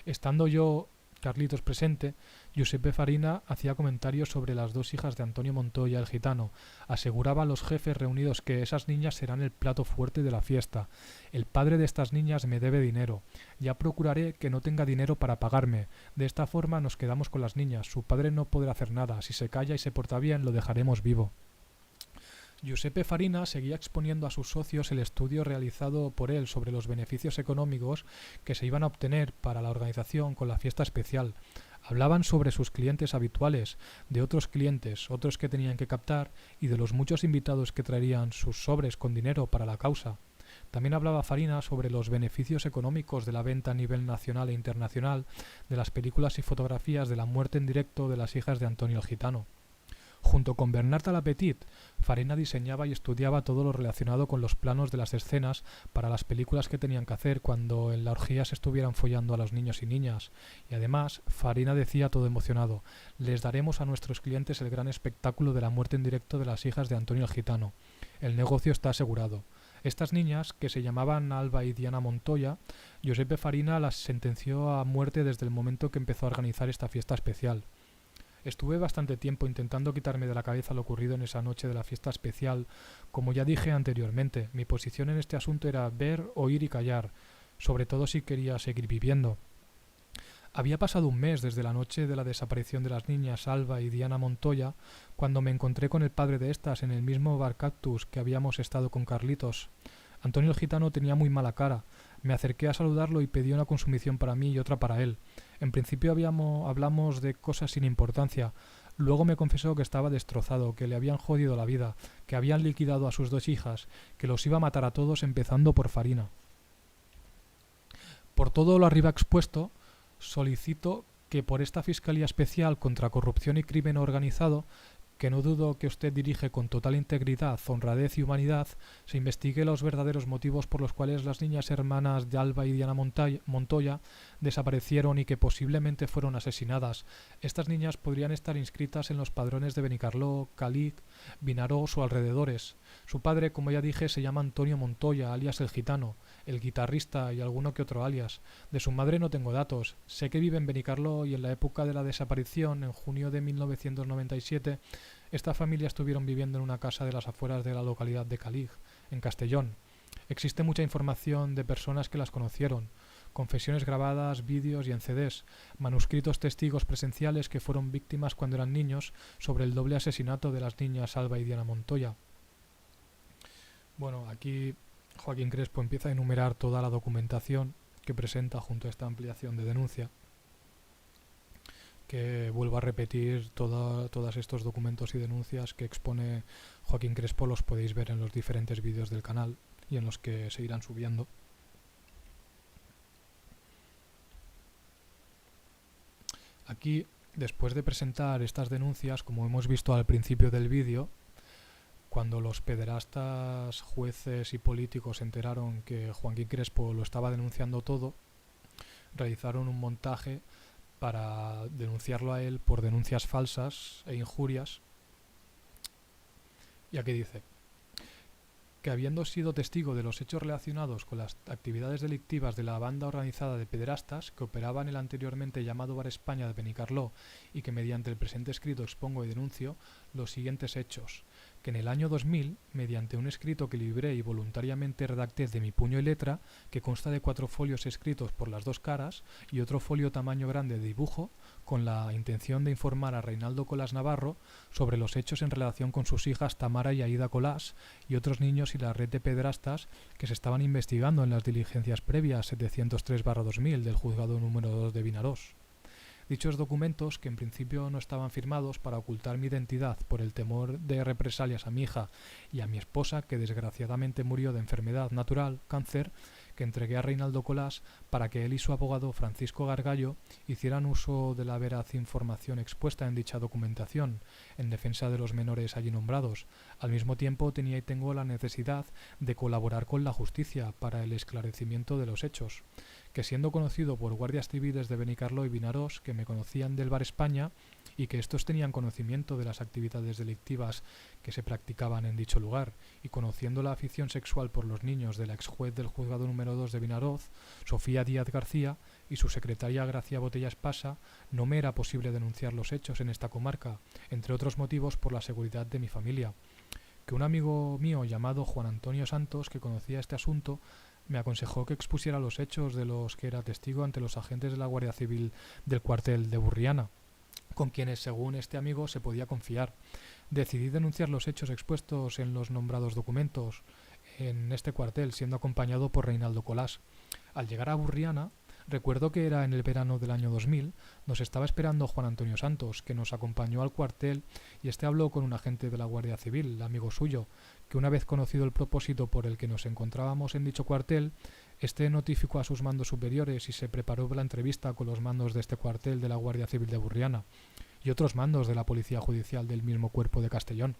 Estando yo, Carlitos, presente, Giuseppe Farina hacía comentarios sobre las dos hijas de Antonio Montoya el gitano. Aseguraba a los jefes reunidos que esas niñas serán el plato fuerte de la fiesta. El padre de estas niñas me debe dinero. Ya procuraré que no tenga dinero para pagarme. De esta forma nos quedamos con las niñas. Su padre no podrá hacer nada. Si se calla y se porta bien, lo dejaremos vivo. Giuseppe Farina seguía exponiendo a sus socios el estudio realizado por él sobre los beneficios económicos que se iban a obtener para la organización con la fiesta especial. Hablaban sobre sus clientes habituales, de otros clientes, otros que tenían que captar y de los muchos invitados que traerían sus sobres con dinero para la causa. También hablaba Farina sobre los beneficios económicos de la venta a nivel nacional e internacional de las películas y fotografías de la muerte en directo de las hijas de Antonio el Gitano. Junto con Bernard Talapetit, Farina diseñaba y estudiaba todo lo relacionado con los planos de las escenas para las películas que tenían que hacer cuando en la orgía se estuvieran follando a los niños y niñas. Y además, Farina decía todo emocionado: les daremos a nuestros clientes el gran espectáculo de la muerte en directo de las hijas de Antonio el Gitano. El negocio está asegurado. Estas niñas, que se llamaban Alba y Diana Montoya, Giuseppe Farina las sentenció a muerte desde el momento que empezó a organizar esta fiesta especial. Estuve bastante tiempo intentando quitarme de la cabeza lo ocurrido en esa noche de la fiesta especial. Como ya dije anteriormente, mi posición en este asunto era ver, oír y callar, sobre todo si quería seguir viviendo. Había pasado un mes desde la noche de la desaparición de las niñas Alba y Diana Montoya, cuando me encontré con el padre de estas en el mismo bar Cactus que habíamos estado con Carlitos. Antonio el Gitano tenía muy mala cara. Me acerqué a saludarlo y pedí una consumición para mí y otra para él. En principio hablamos de cosas sin importancia. Luego me confesó que estaba destrozado, que le habían jodido la vida, que habían liquidado a sus 2 hijas, que los iba a matar a todos empezando por Farina. Por todo lo arriba expuesto, solicito que por esta Fiscalía Especial contra Corrupción y Crimen Organizado, que no dudo que usted dirige con total integridad, honradez y humanidad, se investigue los verdaderos motivos por los cuales las niñas hermanas de Alba y Diana Montoya desaparecieron y que posiblemente fueron asesinadas. Estas niñas podrían estar inscritas en los padrones de Benicarló, Calí, Vinarós o alrededores. Su padre, como ya dije, se llama Antonio Montoya, alias el Gitano, el guitarrista y alguno que otro alias. De su madre no tengo datos. Sé que vive en Benicarló y en la época de la desaparición, en junio de 1997, esta familia estuvieron viviendo en una casa de las afueras de la localidad de Calí, en Castellón. Existe mucha información de personas que las conocieron, confesiones grabadas, vídeos y en CDs, manuscritos testigos presenciales que fueron víctimas cuando eran niños sobre el doble asesinato de las niñas Alba y Diana Montoya. Bueno, aquí Joaquín Crespo empieza a enumerar toda la documentación que presenta junto a esta ampliación de denuncia, que vuelvo a repetir, todos estos documentos y denuncias que expone Joaquín Crespo los podéis ver en los diferentes vídeos del canal y en los que se irán subiendo. Aquí, después de presentar estas denuncias, como hemos visto al principio del vídeo, cuando los pederastas, jueces y políticos se enteraron que Joaquín Crespo lo estaba denunciando todo, realizaron un montaje para denunciarlo a él por denuncias falsas e injurias. Y aquí dice que habiendo sido testigo de los hechos relacionados con las actividades delictivas de la banda organizada de pederastas que operaba en el anteriormente llamado Bar España de Benicarló y que mediante el presente escrito expongo y denuncio los siguientes hechos: que en el año 2000, mediante un escrito que libré y voluntariamente redacté de mi puño y letra, que consta de 4 folios escritos por las 2 caras y otro folio tamaño grande de dibujo, con la intención de informar a Reinaldo Colás Navarro sobre los hechos en relación con sus hijas Tamara y Aída Colás y otros niños y la red de pederastas que se estaban investigando en las diligencias previas 703/2000 del Juzgado número 2 de Vinarós. Dichos documentos, que en principio no estaban firmados para ocultar mi identidad por el temor de represalias a mi hija y a mi esposa, que desgraciadamente murió de enfermedad natural, cáncer, que entregué a Reinaldo Colás para que él y su abogado Francisco Gargallo hicieran uso de la veraz información expuesta en dicha documentación en defensa de los menores allí nombrados. Al mismo tiempo tenía y tengo la necesidad de colaborar con la justicia para el esclarecimiento de los hechos, que siendo conocido por guardias civiles de Benicarló y Vinarós que me conocían del Bar España y que estos tenían conocimiento de las actividades delictivas que se practicaban en dicho lugar, y conociendo la afición sexual por los niños de la ex juez del Juzgado número 2 de Vinarós, Sofía Díaz García, y su secretaria Gracia Botella Espasa, no me era posible denunciar los hechos en esta comarca, entre otros motivos por la seguridad de mi familia. Que un amigo mío llamado Juan Antonio Santos, que conocía este asunto, me aconsejó que expusiera los hechos de los que era testigo ante los agentes de la Guardia Civil del cuartel de Burriana, con quienes, según este amigo, se podía confiar. Decidí denunciar los hechos expuestos en los nombrados documentos en este cuartel, siendo acompañado por Reinaldo Colás. Al llegar a Burriana, recuerdo que era en el verano del año 2000, nos estaba esperando Juan Antonio Santos, que nos acompañó al cuartel, y este habló con un agente de la Guardia Civil, amigo suyo, que una vez conocido el propósito por el que nos encontrábamos en dicho cuartel, este notificó a sus mandos superiores y se preparó la entrevista con los mandos de este cuartel de la Guardia Civil de Burriana y otros mandos de la Policía Judicial del mismo cuerpo de Castellón.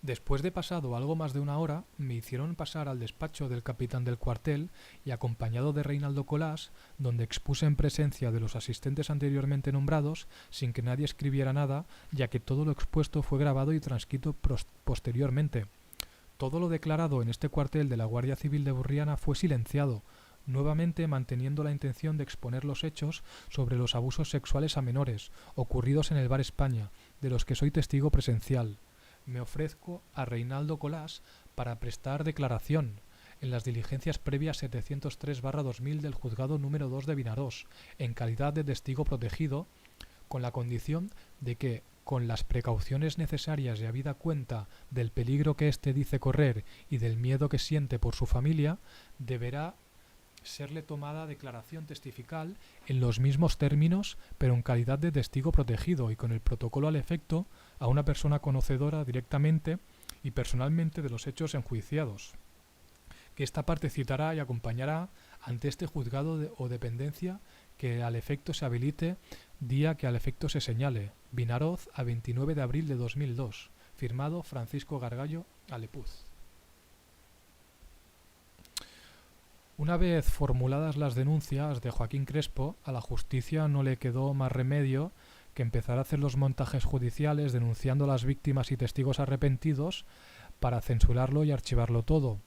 Después de pasado algo más de una hora, me hicieron pasar al despacho del capitán del cuartel y acompañado de Reinaldo Colás, donde expuse en presencia de los asistentes anteriormente nombrados, sin que nadie escribiera nada, ya que todo lo expuesto fue grabado y transcrito posteriormente. Todo lo declarado en este cuartel de la Guardia Civil de Burriana fue silenciado, nuevamente manteniendo la intención de exponer los hechos sobre los abusos sexuales a menores ocurridos en el Bar España, de los que soy testigo presencial. Me ofrezco a Reinaldo Colás para prestar declaración en las diligencias previas 703/2000 del Juzgado número 2 de Vinarós, en calidad de testigo protegido, con la condición de que, con las precauciones necesarias y habida cuenta del peligro que éste dice correr y del miedo que siente por su familia, deberá serle tomada declaración testifical en los mismos términos, pero en calidad de testigo protegido y con el protocolo al efecto a una persona conocedora directamente y personalmente de los hechos enjuiciados, que esta parte citará y acompañará ante este juzgado o dependencia que al efecto se habilite, día que al efecto se señale. Vinaroz, a 29 de abril de 2002. Firmado Francisco Gargallo Alepuz. Una vez formuladas las denuncias de Joaquín Crespo, a la justicia no le quedó más remedio que empezar a hacer los montajes judiciales denunciando a las víctimas y testigos arrepentidos para censurarlo y archivarlo todo.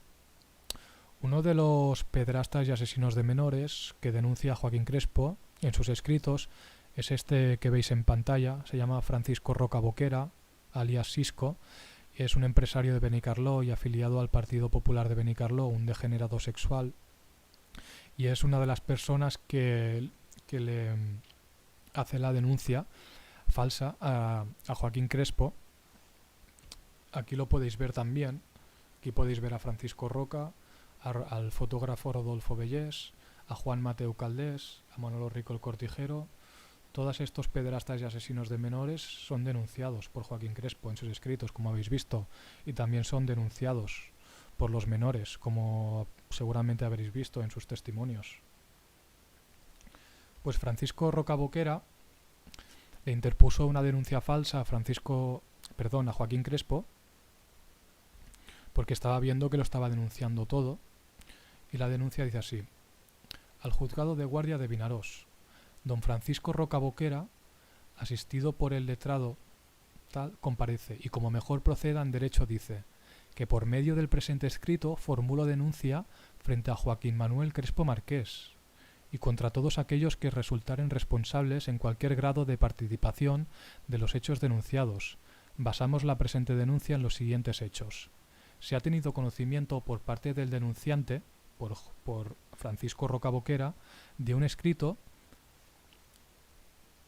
Uno de los pedrastas y asesinos de menores que denuncia a Joaquín Crespo en sus escritos es este que veis en pantalla. Se llama Francisco Roca Boquera, alias Sisco. Es un empresario de Benicarló y afiliado al Partido Popular de Benicarló, un degenerado sexual. Y es una de las personas que le hace la denuncia falsa a Joaquín Crespo. Aquí lo podéis ver también. Aquí podéis ver a Francisco Roca, al fotógrafo Rodolfo Bellés, a Juan Mateu Caldés, a Manolo Rico el Cortijero. Todos estos pederastas y asesinos de menores son denunciados por Joaquín Crespo en sus escritos, como habéis visto, y también son denunciados por los menores, como seguramente habréis visto en sus testimonios. Pues Francisco Roca Boquera le interpuso una denuncia falsa a Joaquín Crespo, porque estaba viendo que lo estaba denunciando todo, y la denuncia dice así: al juzgado de guardia de Vinarós, don Francisco Roca Boquera, asistido por el letrado tal, comparece, y como mejor proceda en derecho dice que por medio del presente escrito formulo denuncia frente a Joaquín Manuel Crespo Marqués y contra todos aquellos que resultaren responsables en cualquier grado de participación de los hechos denunciados. Basamos la presente denuncia en los siguientes hechos. Se ha tenido conocimiento por parte del denunciante, por Francisco Roca Boquera, de un escrito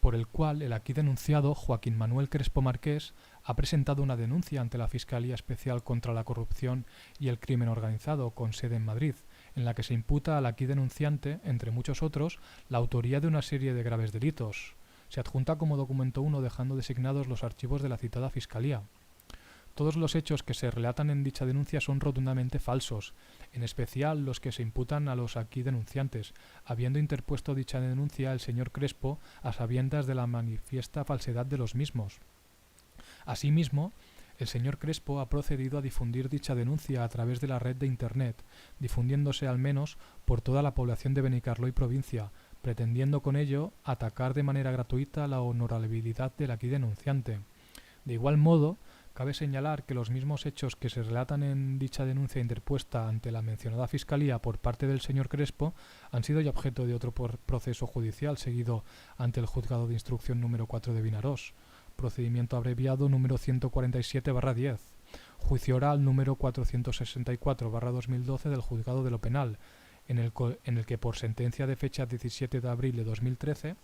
por el cual el aquí denunciado Joaquín Manuel Crespo Marqués ha presentado una denuncia ante la Fiscalía Especial contra la Corrupción y el Crimen Organizado, con sede en Madrid, en la que se imputa al aquí denunciante, entre muchos otros, la autoría de una serie de graves delitos. Se adjunta como documento 1 dejando designados los archivos de la citada Fiscalía. Todos los hechos que se relatan en dicha denuncia son rotundamente falsos, en especial los que se imputan a los aquí denunciantes, habiendo interpuesto dicha denuncia el señor Crespo a sabiendas de la manifiesta falsedad de los mismos. Asimismo, el señor Crespo ha procedido a difundir dicha denuncia a través de la red de Internet, difundiéndose al menos por toda la población de Benicarló y provincia, pretendiendo con ello atacar de manera gratuita la honorabilidad del aquí denunciante. De igual modo, cabe señalar que los mismos hechos que se relatan en dicha denuncia interpuesta ante la mencionada Fiscalía por parte del señor Crespo han sido ya objeto de otro proceso judicial seguido ante el Juzgado de Instrucción número 4 de Vinarós, procedimiento abreviado número 147/10, juicio oral número 464/2012 del Juzgado de lo Penal, en el que por sentencia de fecha 17 de abril de 2013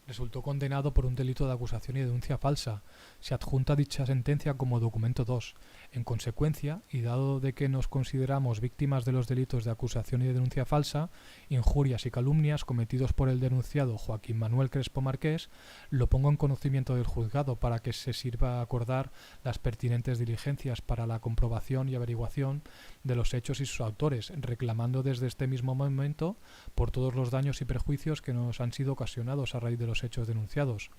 resultó condenado por un delito de acusación y denuncia falsa. Se adjunta dicha sentencia como documento 2. En consecuencia, y dado de que nos consideramos víctimas de los delitos de acusación y de denuncia falsa, injurias y calumnias cometidos por el denunciado Joaquín Manuel Crespo Marqués, lo pongo en conocimiento del juzgado para que se sirva a acordar las pertinentes diligencias para la comprobación y averiguación de los hechos y sus autores, reclamando desde este mismo momento por todos los daños y perjuicios que nos han sido ocasionados a raíz de los hechos denunciados.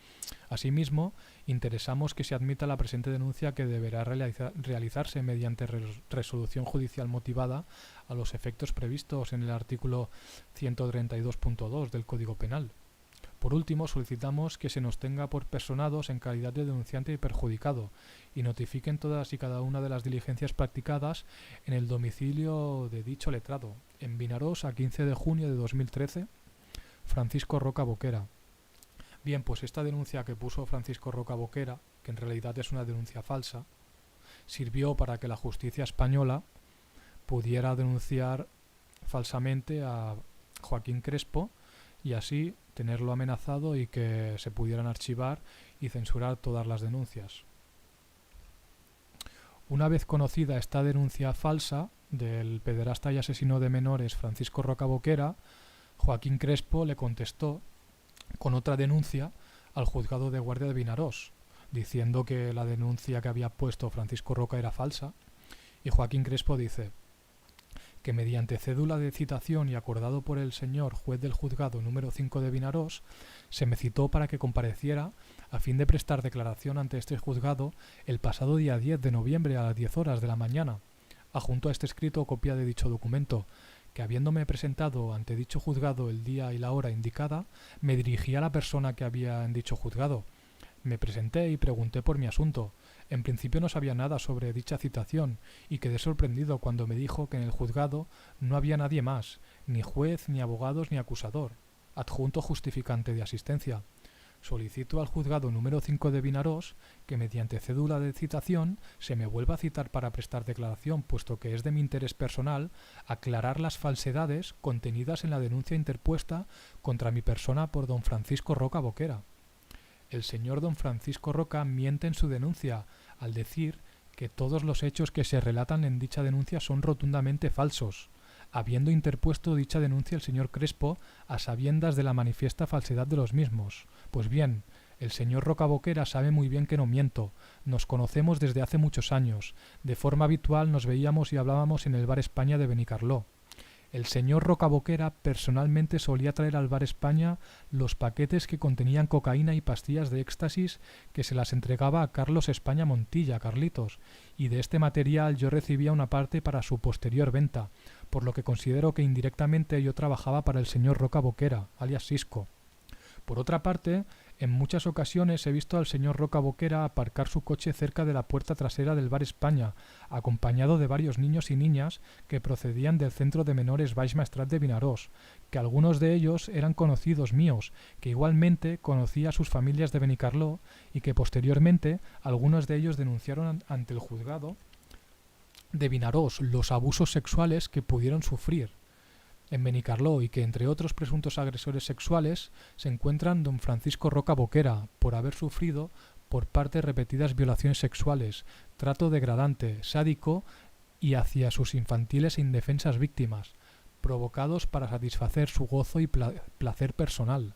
Asimismo, interesamos que se admita la presente denuncia, que deberá realizarse mediante resolución judicial motivada a los efectos previstos en el artículo 132.2 del Código Penal. Por último, solicitamos que se nos tenga por personados en calidad de denunciante y perjudicado y notifiquen todas y cada una de las diligencias practicadas en el domicilio de dicho letrado, en Vinarós, a 15 de junio de 2013, Francisco Roca Boquera. Bien, pues esta denuncia que puso Francisco Roca Boquera, que en realidad es una denuncia falsa, sirvió para que la justicia española pudiera denunciar falsamente a Joaquín Crespo y así tenerlo amenazado y que se pudieran archivar y censurar todas las denuncias. Una vez conocida esta denuncia falsa del pederasta y asesino de menores Francisco Roca Boquera, Joaquín Crespo le contestó con otra denuncia al juzgado de guardia de Vinarós, diciendo que la denuncia que había puesto Francisco Roca era falsa, y Joaquín Crespo dice que mediante cédula de citación y acordado por el señor juez del juzgado número 5 de Vinarós, se me citó para que compareciera a fin de prestar declaración ante este juzgado el pasado día 10 de noviembre a las 10 horas de la mañana. Adjunto a este escrito copia de dicho documento, que habiéndome presentado ante dicho juzgado el día y la hora indicada, me dirigí a la persona que había en dicho juzgado. Me presenté y pregunté por mi asunto. En principio no sabía nada sobre dicha citación y quedé sorprendido cuando me dijo que en el juzgado no había nadie más, ni juez, ni abogados, ni acusador. Adjunto justificante de asistencia. Solicito al juzgado número 5 de Vinarós que mediante cédula de citación se me vuelva a citar para prestar declaración, puesto que es de mi interés personal aclarar las falsedades contenidas en la denuncia interpuesta contra mi persona por don Francisco Roca Boquera. El señor don Francisco Roca miente en su denuncia al decir que todos los hechos que se relatan en dicha denuncia son rotundamente falsos, habiendo interpuesto dicha denuncia el señor Crespo a sabiendas de la manifiesta falsedad de los mismos. Pues bien, el señor Roca Boquera sabe muy bien que no miento, nos conocemos desde hace muchos años, de forma habitual nos veíamos y hablábamos en el Bar España de Benicarló. El señor Roca Boquera personalmente solía traer al Bar España los paquetes que contenían cocaína y pastillas de éxtasis que se las entregaba a Carlos España Montilla, Carlitos, y de este material yo recibía una parte para su posterior venta, por lo que considero que indirectamente yo trabajaba para el señor Roca Boquera, alias Sisco. Por otra parte, en muchas ocasiones he visto al señor Roca Boquera aparcar su coche cerca de la puerta trasera del Bar España, acompañado de varios niños y niñas que procedían del centro de menores Baix Maestrat de Vinarós, que algunos de ellos eran conocidos míos, que igualmente conocía a sus familias de Benicarló y que posteriormente algunos de ellos denunciaron ante el juzgado de Vinarós los abusos sexuales que pudieron sufrir en Benicarló y que entre otros presuntos agresores sexuales se encuentran don Francisco Roca Boquera por haber sufrido por parte repetidas violaciones sexuales, trato degradante, sádico y hacia sus infantiles e indefensas víctimas, provocados para satisfacer su gozo y placer personal.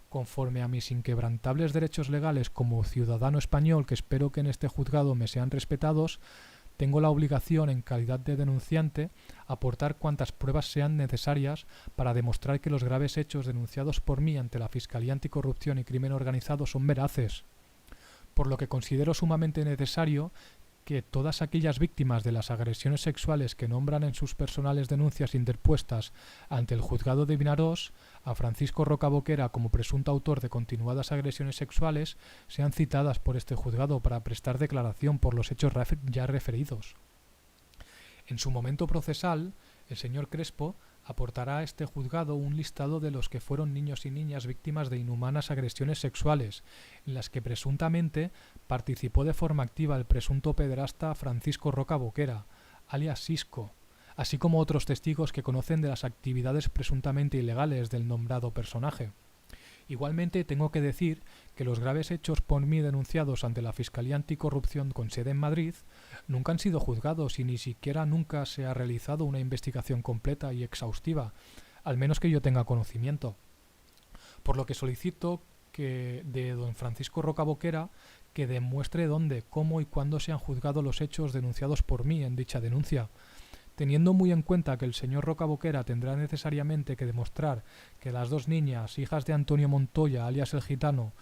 Conforme a mis inquebrantables derechos legales como ciudadano español, que espero que en este juzgado me sean respetados, tengo la obligación, en calidad de denunciante, aportar cuantas pruebas sean necesarias para demostrar que los graves hechos denunciados por mí ante la Fiscalía Anticorrupción y Crimen Organizado son veraces, por lo que considero sumamente necesario que todas aquellas víctimas de las agresiones sexuales que nombran en sus personales denuncias interpuestas ante el juzgado de Vinarós a Francisco Roca Boquera como presunto autor de continuadas agresiones sexuales sean citadas por este juzgado para prestar declaración por los hechos ya referidos. En su momento procesal, el señor Crespo aportará a este juzgado un listado de los que fueron niños y niñas víctimas de inhumanas agresiones sexuales, en las que presuntamente participó de forma activa el presunto pederasta Francisco Roca Boquera, alias Sisco, así como otros testigos que conocen de las actividades presuntamente ilegales del nombrado personaje. Igualmente tengo que decir que los graves hechos por mí denunciados ante la Fiscalía Anticorrupción con sede en Madrid nunca han sido juzgados y ni siquiera nunca se ha realizado una investigación completa y exhaustiva, al menos que yo tenga conocimiento. Por lo que solicito que de don Francisco Roca Boquera que demuestre dónde, cómo y cuándo se han juzgado los hechos denunciados por mí en dicha denuncia. Teniendo muy en cuenta que el señor Roca Boquera tendrá necesariamente que demostrar que las dos niñas, hijas de Antonio Montoya, alias el Gitano,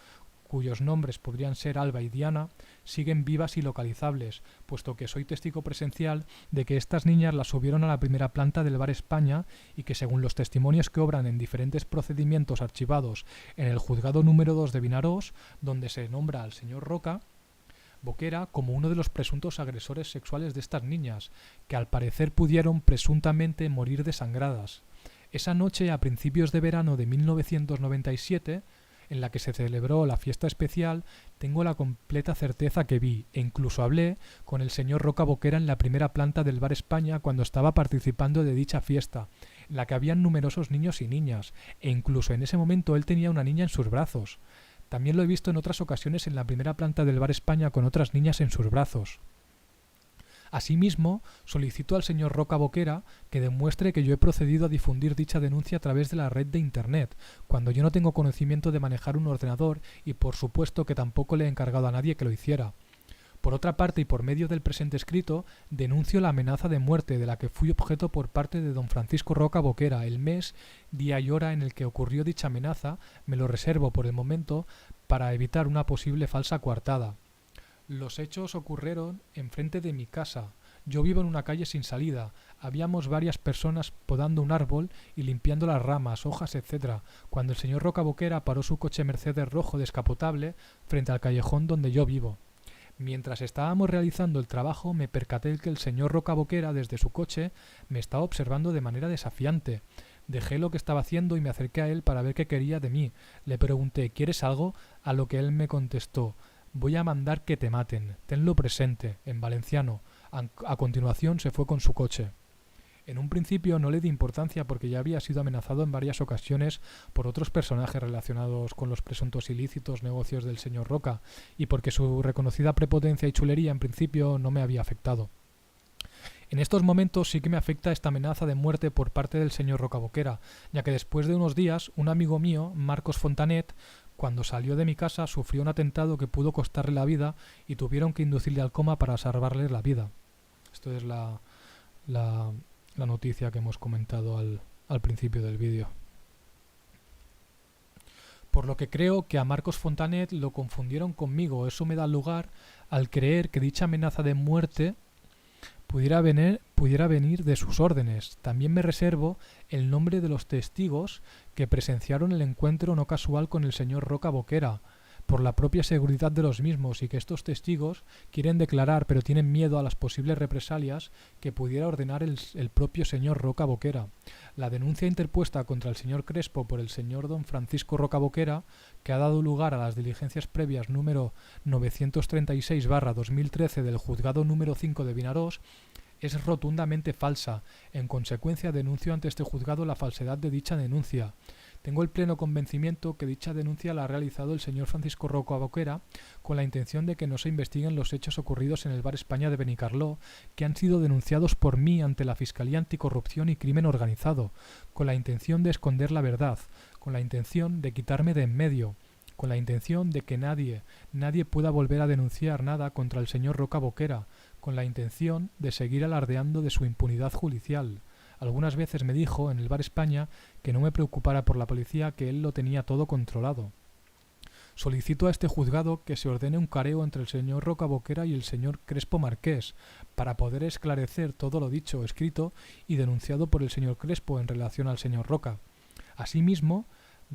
cuyos nombres podrían ser Alba y Diana, siguen vivas y localizables, puesto que soy testigo presencial de que estas niñas las subieron a la primera planta del Bar España y que según los testimonios que obran en diferentes procedimientos archivados en el juzgado número 2 de Vinarós, donde se nombra al señor Roca Boquera como uno de los presuntos agresores sexuales de estas niñas, que al parecer pudieron presuntamente morir desangradas. Esa noche, a principios de verano de 1997, en la que se celebró la fiesta especial, tengo la completa certeza que vi, e incluso hablé con el señor Roca Boquera en la primera planta del Bar España cuando estaba participando de dicha fiesta, en la que habían numerosos niños y niñas, e incluso en ese momento él tenía una niña en sus brazos. También lo he visto en otras ocasiones en la primera planta del Bar España con otras niñas en sus brazos. Asimismo, solicito al señor Roca Boquera que demuestre que yo he procedido a difundir dicha denuncia a través de la red de Internet, cuando yo no tengo conocimiento de manejar un ordenador y por supuesto que tampoco le he encargado a nadie que lo hiciera. Por otra parte y por medio del presente escrito, denuncio la amenaza de muerte de la que fui objeto por parte de don Francisco Roca Boquera. El mes, día y hora en el que ocurrió dicha amenaza me lo reservo por el momento para evitar una posible falsa coartada. Los hechos ocurrieron enfrente de mi casa. Yo vivo en una calle sin salida. Habíamos varias personas podando un árbol y limpiando las ramas, hojas, etc., cuando el señor Roca Boquera paró su coche Mercedes rojo descapotable frente al callejón donde yo vivo. Mientras estábamos realizando el trabajo, me percaté de que el señor Roca Boquera, desde su coche, me estaba observando de manera desafiante. Dejé lo que estaba haciendo y me acerqué a él para ver qué quería de mí. Le pregunté ¿quieres algo? A lo que él me contestó voy a mandar que te maten. Tenlo presente, en valenciano. A continuación se fue con su coche. En un principio no le di importancia porque ya había sido amenazado en varias ocasiones por otros personajes relacionados con los presuntos ilícitos negocios del señor Roca y porque su reconocida prepotencia y chulería en principio no me había afectado. En estos momentos sí que me afecta esta amenaza de muerte por parte del señor Roca Boquera, ya que después de unos días un amigo mío, Marcos Fontanet, cuando salió de mi casa sufrió un atentado que pudo costarle la vida y tuvieron que inducirle al coma para salvarle la vida. Esto es la noticia que hemos comentado al principio del vídeo. Por lo que creo que a Marcos Fontanet lo confundieron conmigo. Eso me da lugar al creer que dicha amenaza de muerte pudiera venir de sus órdenes. También me reservo el nombre de los testigos que presenciaron el encuentro no casual con el señor Roca Boquera, por la propia seguridad de los mismos, y que estos testigos quieren declarar pero tienen miedo a las posibles represalias que pudiera ordenar el propio señor Roca Boquera. La denuncia interpuesta contra el señor Crespo por el señor don Francisco Roca Boquera, que ha dado lugar a las diligencias previas número 936/2013 del juzgado número 5 de Vinarós, es rotundamente falsa. En consecuencia, denuncio ante este juzgado la falsedad de dicha denuncia. Tengo el pleno convencimiento que dicha denuncia la ha realizado el señor Francisco Roca Boquera con la intención de que no se investiguen los hechos ocurridos en el Bar España de Benicarló, que han sido denunciados por mí ante la Fiscalía Anticorrupción y Crimen Organizado, con la intención de esconder la verdad, con la intención de quitarme de en medio, con la intención de que nadie pueda volver a denunciar nada contra el señor Roca Boquera, con la intención de seguir alardeando de su impunidad judicial. Algunas veces me dijo en el Bar España que no me preocupara por la policía, que él lo tenía todo controlado. Solicito a este juzgado que se ordene un careo entre el señor Roca Boquera y el señor Crespo Marqués para poder esclarecer todo lo dicho, escrito y denunciado por el señor Crespo en relación al señor Roca. Asimismo,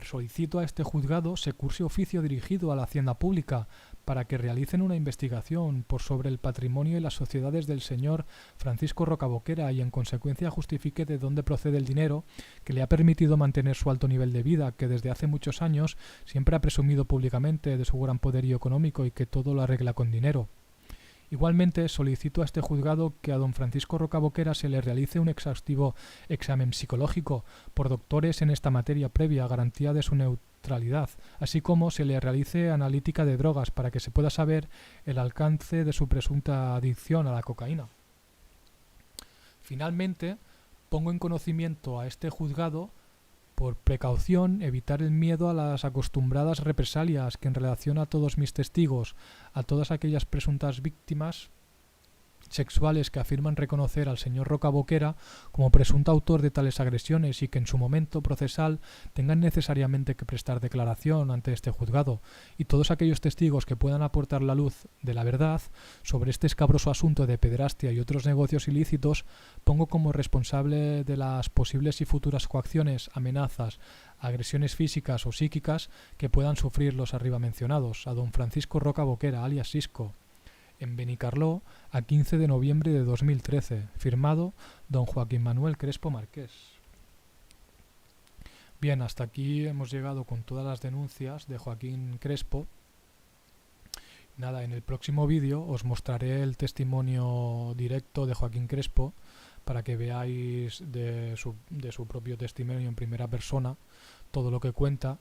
solicito a este juzgado se curse oficio dirigido a la Hacienda Pública para que realicen una investigación por sobre el patrimonio y las sociedades del señor Francisco Roca Boquera y en consecuencia justifique de dónde procede el dinero que le ha permitido mantener su alto nivel de vida, que desde hace muchos años siempre ha presumido públicamente de su gran poderío económico y que todo lo arregla con dinero. Igualmente, solicito a este juzgado que a don Francisco Roca Boquera se le realice un exhaustivo examen psicológico por doctores en esta materia previa garantía de su neutralidad, así como se le realice analítica de drogas para que se pueda saber el alcance de su presunta adicción a la cocaína. Finalmente, pongo en conocimiento a este juzgado, por precaución, evitar el miedo a las acostumbradas represalias que en relación a todos mis testigos, a todas aquellas presuntas víctimas sexuales que afirman reconocer al señor Roca Boquera como presunto autor de tales agresiones y que en su momento procesal tengan necesariamente que prestar declaración ante este juzgado, y todos aquellos testigos que puedan aportar la luz de la verdad sobre este escabroso asunto de pederastia y otros negocios ilícitos, pongo como responsable de las posibles y futuras coacciones, amenazas, agresiones físicas o psíquicas que puedan sufrir los arriba mencionados a don Francisco Roca Boquera, alias Sisco, en Benicarló, a 15 de noviembre de 2013, firmado don Joaquín Manuel Crespo Marqués. Bien, hasta aquí hemos llegado con todas las denuncias de Joaquín Crespo. Nada, en el próximo vídeo os mostraré el testimonio directo de Joaquín Crespo para que veáis de su propio testimonio en primera persona todo lo que cuenta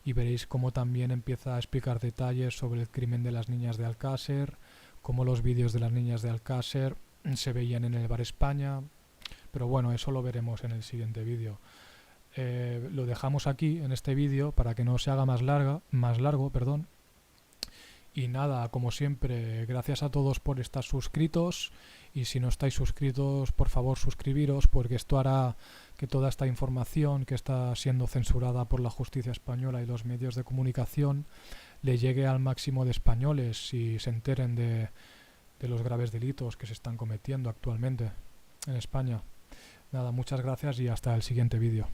y veréis cómo también empieza a explicar detalles sobre el crimen de las niñas de Alcácer, cómo los vídeos de las niñas de Alcácer se veían en el Bar España, pero bueno, eso lo veremos en el siguiente vídeo. Lo dejamos aquí en este vídeo para que no se haga más largo, perdón. Y nada, como siempre, gracias a todos por estar suscritos, y si no estáis suscritos, por favor suscribiros, porque esto hará que toda esta información que está siendo censurada por la justicia española y los medios de comunicación le llegue al máximo de españoles y se enteren de los graves delitos que se están cometiendo actualmente en España. Nada, muchas gracias y hasta el siguiente vídeo.